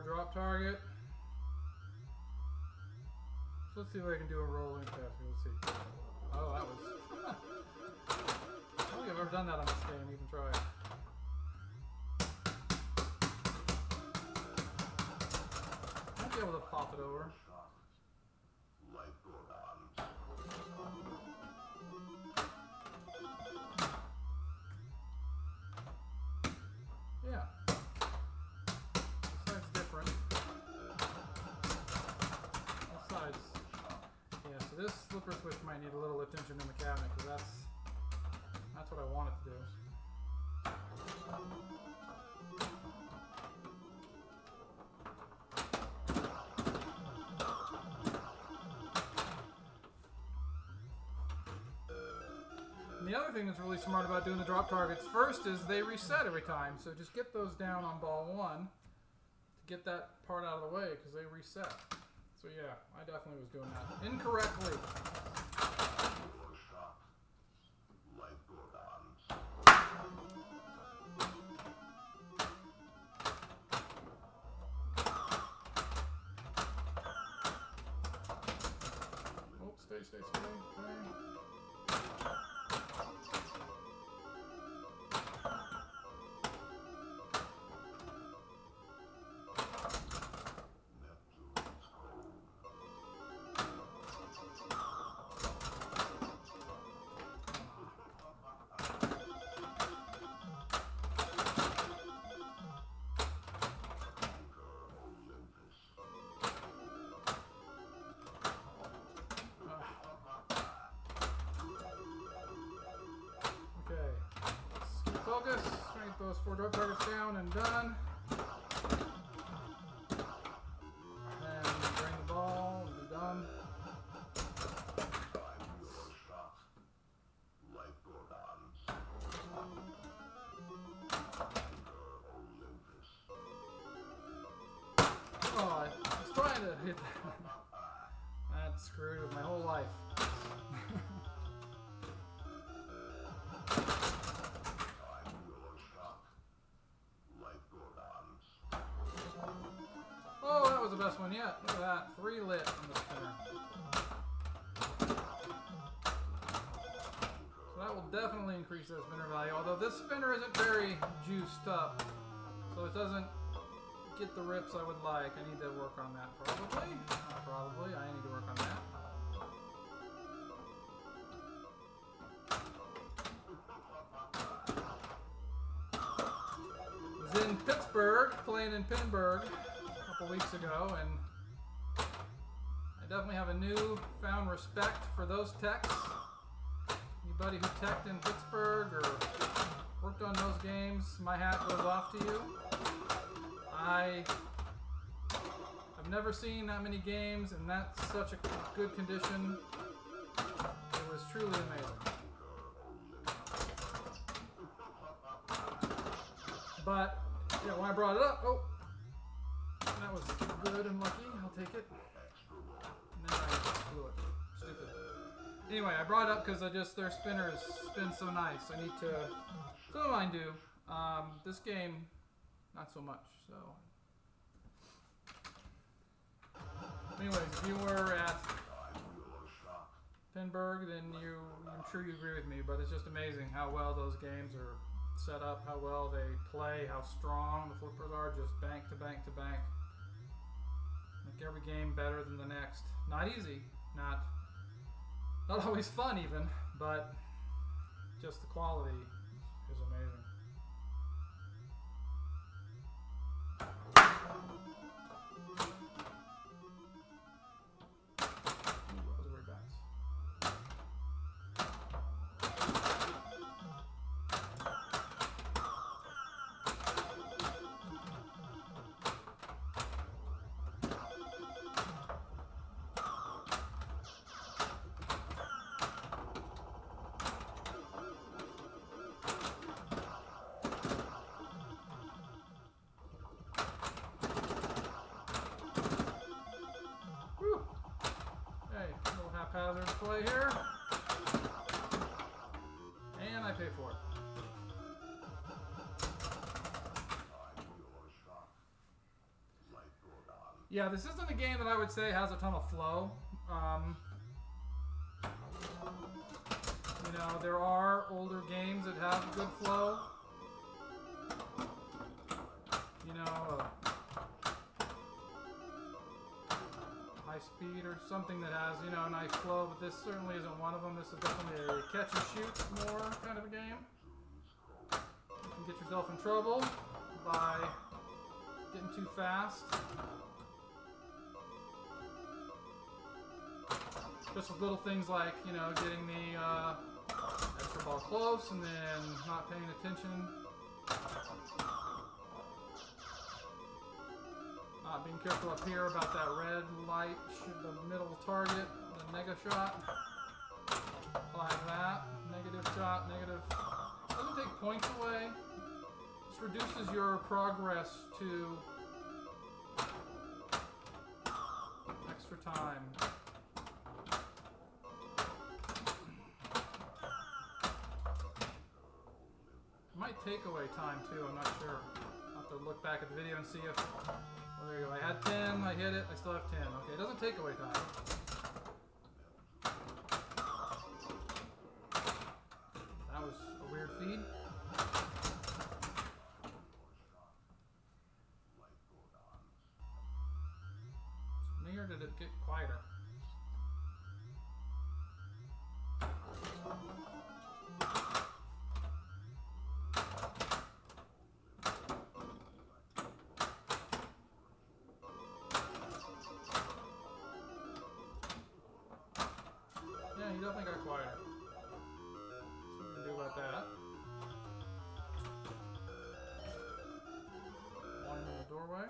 Drop target. So let's see if I can do a rolling pass. Let's see. Oh, that was. I don't think I've ever done that on this game. Even try it. Might be able to pop it over. Yeah. This flipper switch might need a little attention in the cabinet because that's what I want it to do. And the other thing that's really smart about doing the drop targets first is they reset every time. So just get those down on ball 1 to get that part out of the way because they reset. So yeah, I definitely was doing that incorrectly. Oh, stay. Okay. Focus, try to get those 4 drop targets down and done. And bring the ball and be done. Oh, I was trying to hit that. That screwed with my whole life. Oh, that was the best one yet. Look at that. 3 lit on the spinner. So that will definitely increase that spinner value. Although this spinner isn't very juiced up. So it doesn't get the rips I would like. I need to work on that probably. Not probably. I need to work on that. I was in Pittsburgh, playing in Pinburg a couple weeks ago, and I definitely have a newfound respect for those techs. Anybody who teched in Pittsburgh or worked on those games, my hat goes off to you. I've never seen that many games in such a good condition. It was truly amazing. But yeah, when I brought it up, oh, that was good and lucky. I'll take it. And then I blew it. Stupid. Anyway, I brought it up because their spinners spin so nice. I need to. Some of mine do. This game, not so much. So. Anyways, if you were at Pinburg, then I'm sure you agree with me. But it's just amazing how well those games are set up, how well they play, how strong the flippers are, just bank to bank to bank. Make every game better than the next. Not easy, not always fun even, but just the quality is amazing. play here. And I pay for it. Yeah, this isn't a game that I would say has a ton of flow. You know, there are older games that have good flow. You know, high speed or something that has, you know, nice flow, but this certainly isn't one of them. This is definitely a catch and shoot more kind of a game. You can get yourself in trouble by getting too fast. Just with little things like, you know, getting the extra ball close and then not paying attention. Not being careful up here about that red light, the middle target, the nega shot. Like that. Negative shot, negative. Doesn't take points away. Just reduces your progress to extra time. Might take away time too, I'm not sure. I'll have to look back at the video and see if... Well, there you go. I had 10, I hit it, I still have 10. Okay, it doesn't take away time. That was a weird feed. Me, or did it get quieter? Yeah, he definitely got quieter. What can we do about that? One in the doorway.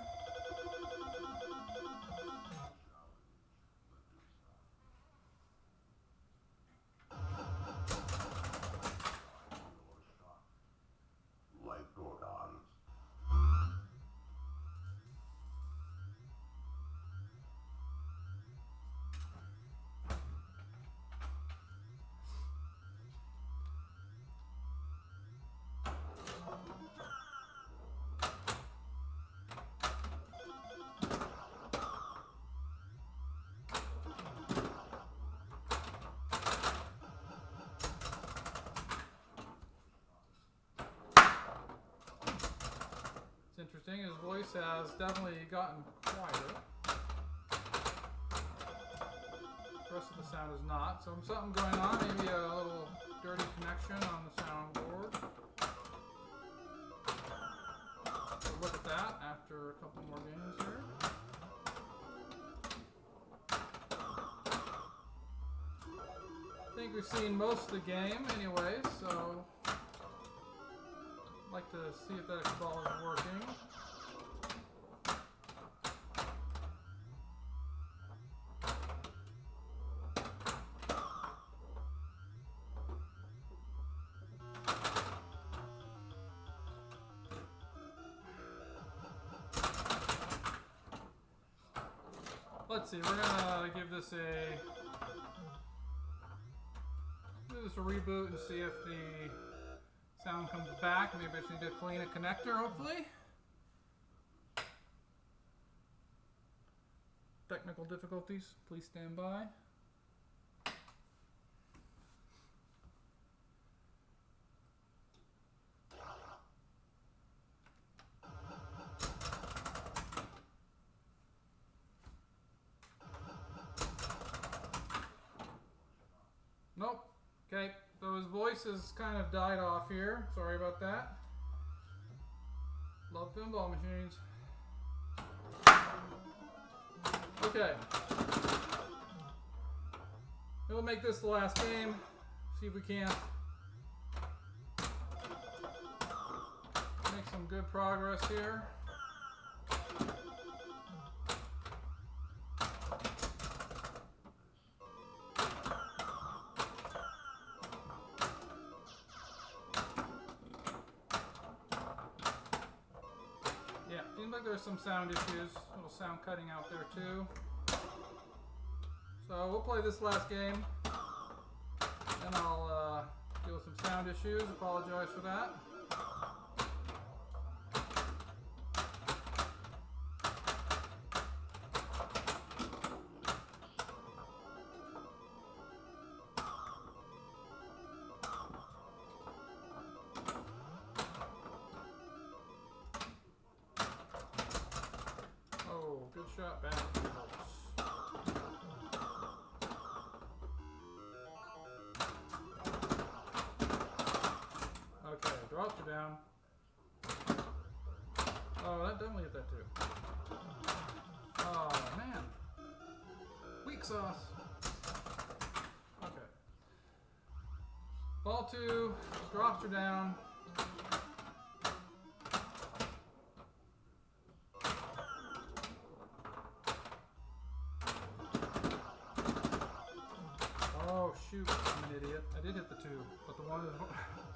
Interesting, his voice has definitely gotten quieter. The rest of the sound is not, so something going on, maybe a little dirty connection on the soundboard. We'll look at that after a couple more games here. I think we've seen most of the game anyways, so I'd like to see if that ball is working. Let's see, we're gonna give this a reboot and see if the sound comes back. Maybe I just need to clean a connector, hopefully. Technical difficulties, please stand by. Nope. Okay, so his voice has kind of died off here. Sorry about that. Love pinball machines. Okay. We'll make this the last game. See if we can't make some good progress here. Seems like there's some sound issues, a little sound cutting out there too. So we'll play this last game. Then I'll deal with some sound issues. Apologize for that. Oh, good shot, bad results. Okay, drops are down. Oh, that definitely hit that too. Oh, man. Weak sauce. Okay. Ball 2, drops are down. Oh, shoot. I'm an idiot. I did hit the 2, but the 1 is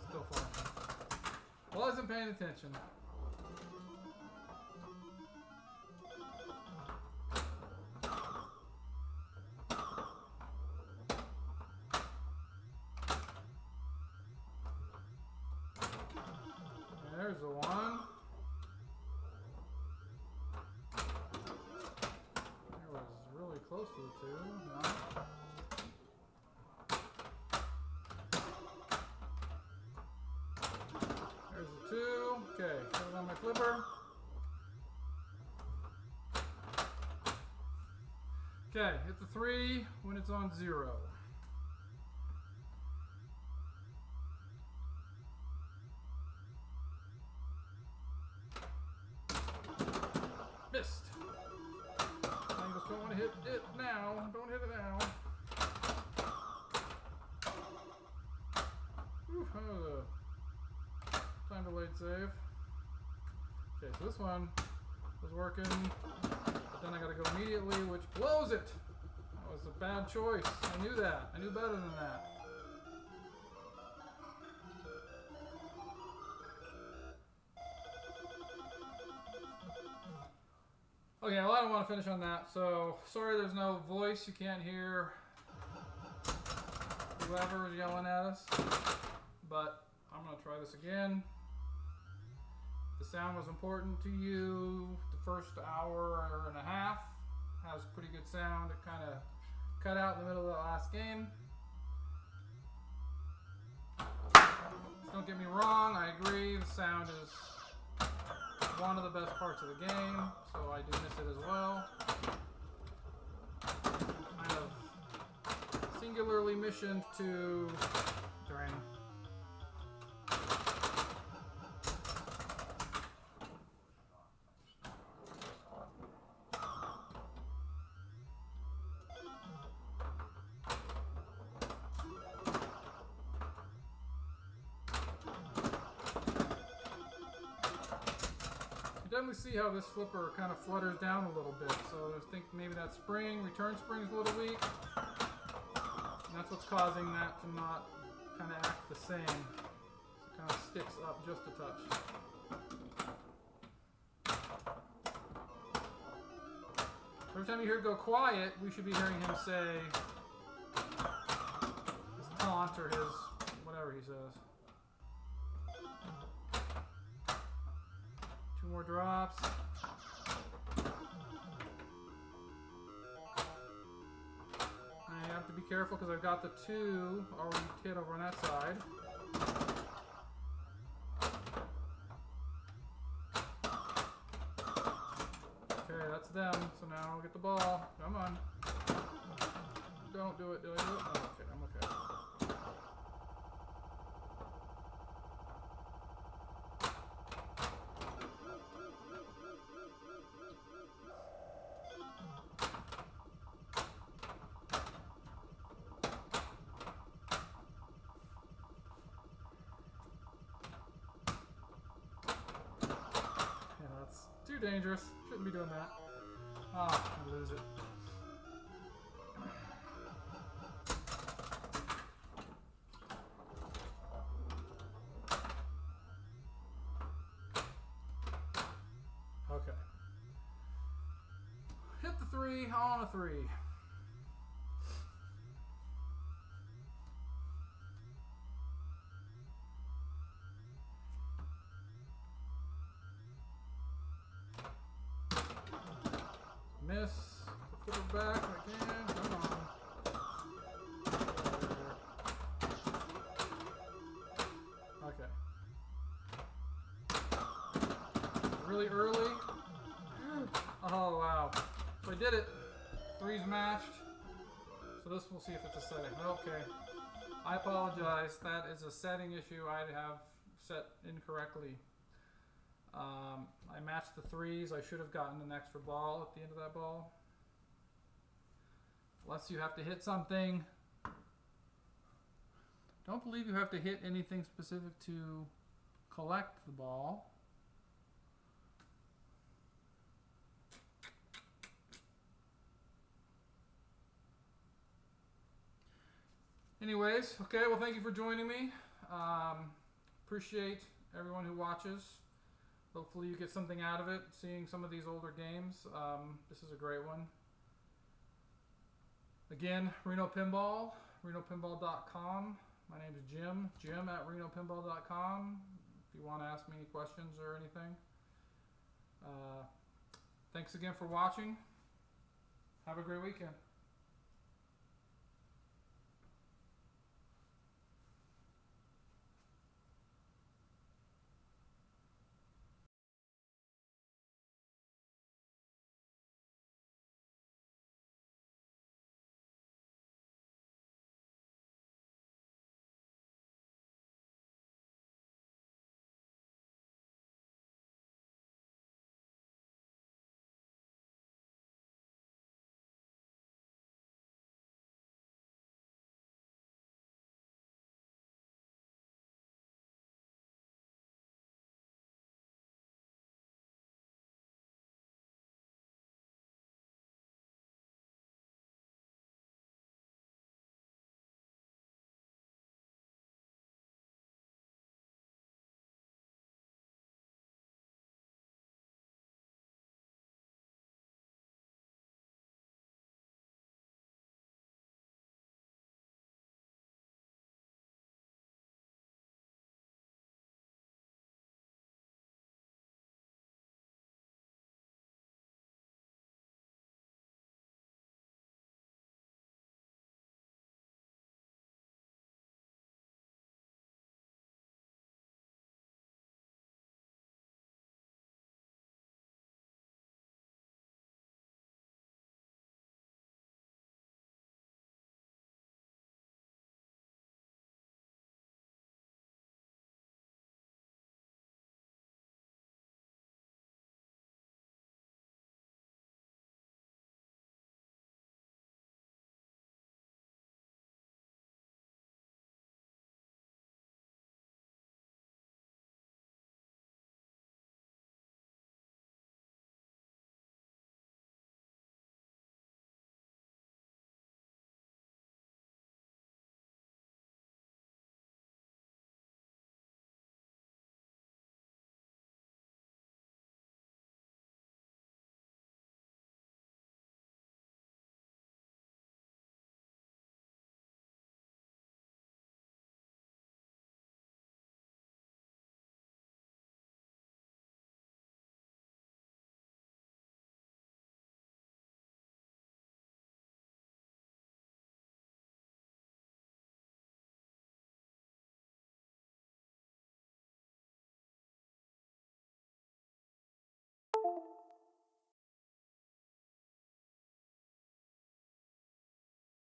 still flashing. Wasn't paying attention. There's the 1. That was really close to the 2. No. There's the 2. Okay, put it on my flipper. Okay, hit the 3 when it's on 0. Missed. I just don't want to hit it now. Don't hit it now. Whew, that was a time delayed save. Okay, so this one was working, but then I gotta go immediately, which blows it. That was a bad choice. I knew that. I knew better than that. Okay, well, I don't want to finish on that, so sorry there's no voice. You can't hear whoever is yelling at us, but I'm going to try this again. The sound was important to you. The first hour and a half has pretty good sound. It kind of cut out in the middle of the last game. Don't get me wrong, I agree, the sound is one of the best parts of the game, so I do miss it as well. Kind of singularly missioned to drain. Definitely see how this flipper kind of flutters down a little bit. So I think maybe that return spring is a little weak. And that's what's causing that to not kind of act the same. So it kind of sticks up just a touch. Every time you hear it go quiet, we should be hearing him say his taunt or his whatever he says. 2 more drops. I have to be careful because I've got the 2 already hit over on that side. Okay, that's them. So now I'll get the ball. Come on. Don't do it. Do I do it? Oh, okay, I'm okay. Too dangerous. Shouldn't be doing that. Ah, I lose it. Okay. Hit the 3 on a 3. put her back again. Come on. Okay. Really early. Oh wow. So I did it. Threes matched. So this, we'll see if it's a setting. Okay. I apologize. That is a setting issue I have set incorrectly. I matched the threes. I should have gotten an extra ball at the end of that ball. Unless you have to hit something. Don't believe you have to hit anything specific to collect the ball. Anyways, okay, well, thank you for joining me. Appreciate everyone who watches. Hopefully you get something out of it, seeing some of these older games. This is a great one. Again, RenoPinball, RenoPinball.com. My name is Jim, Jim at RenoPinball.com. If you want to ask me any questions or anything. Thanks again for watching. Have a great weekend.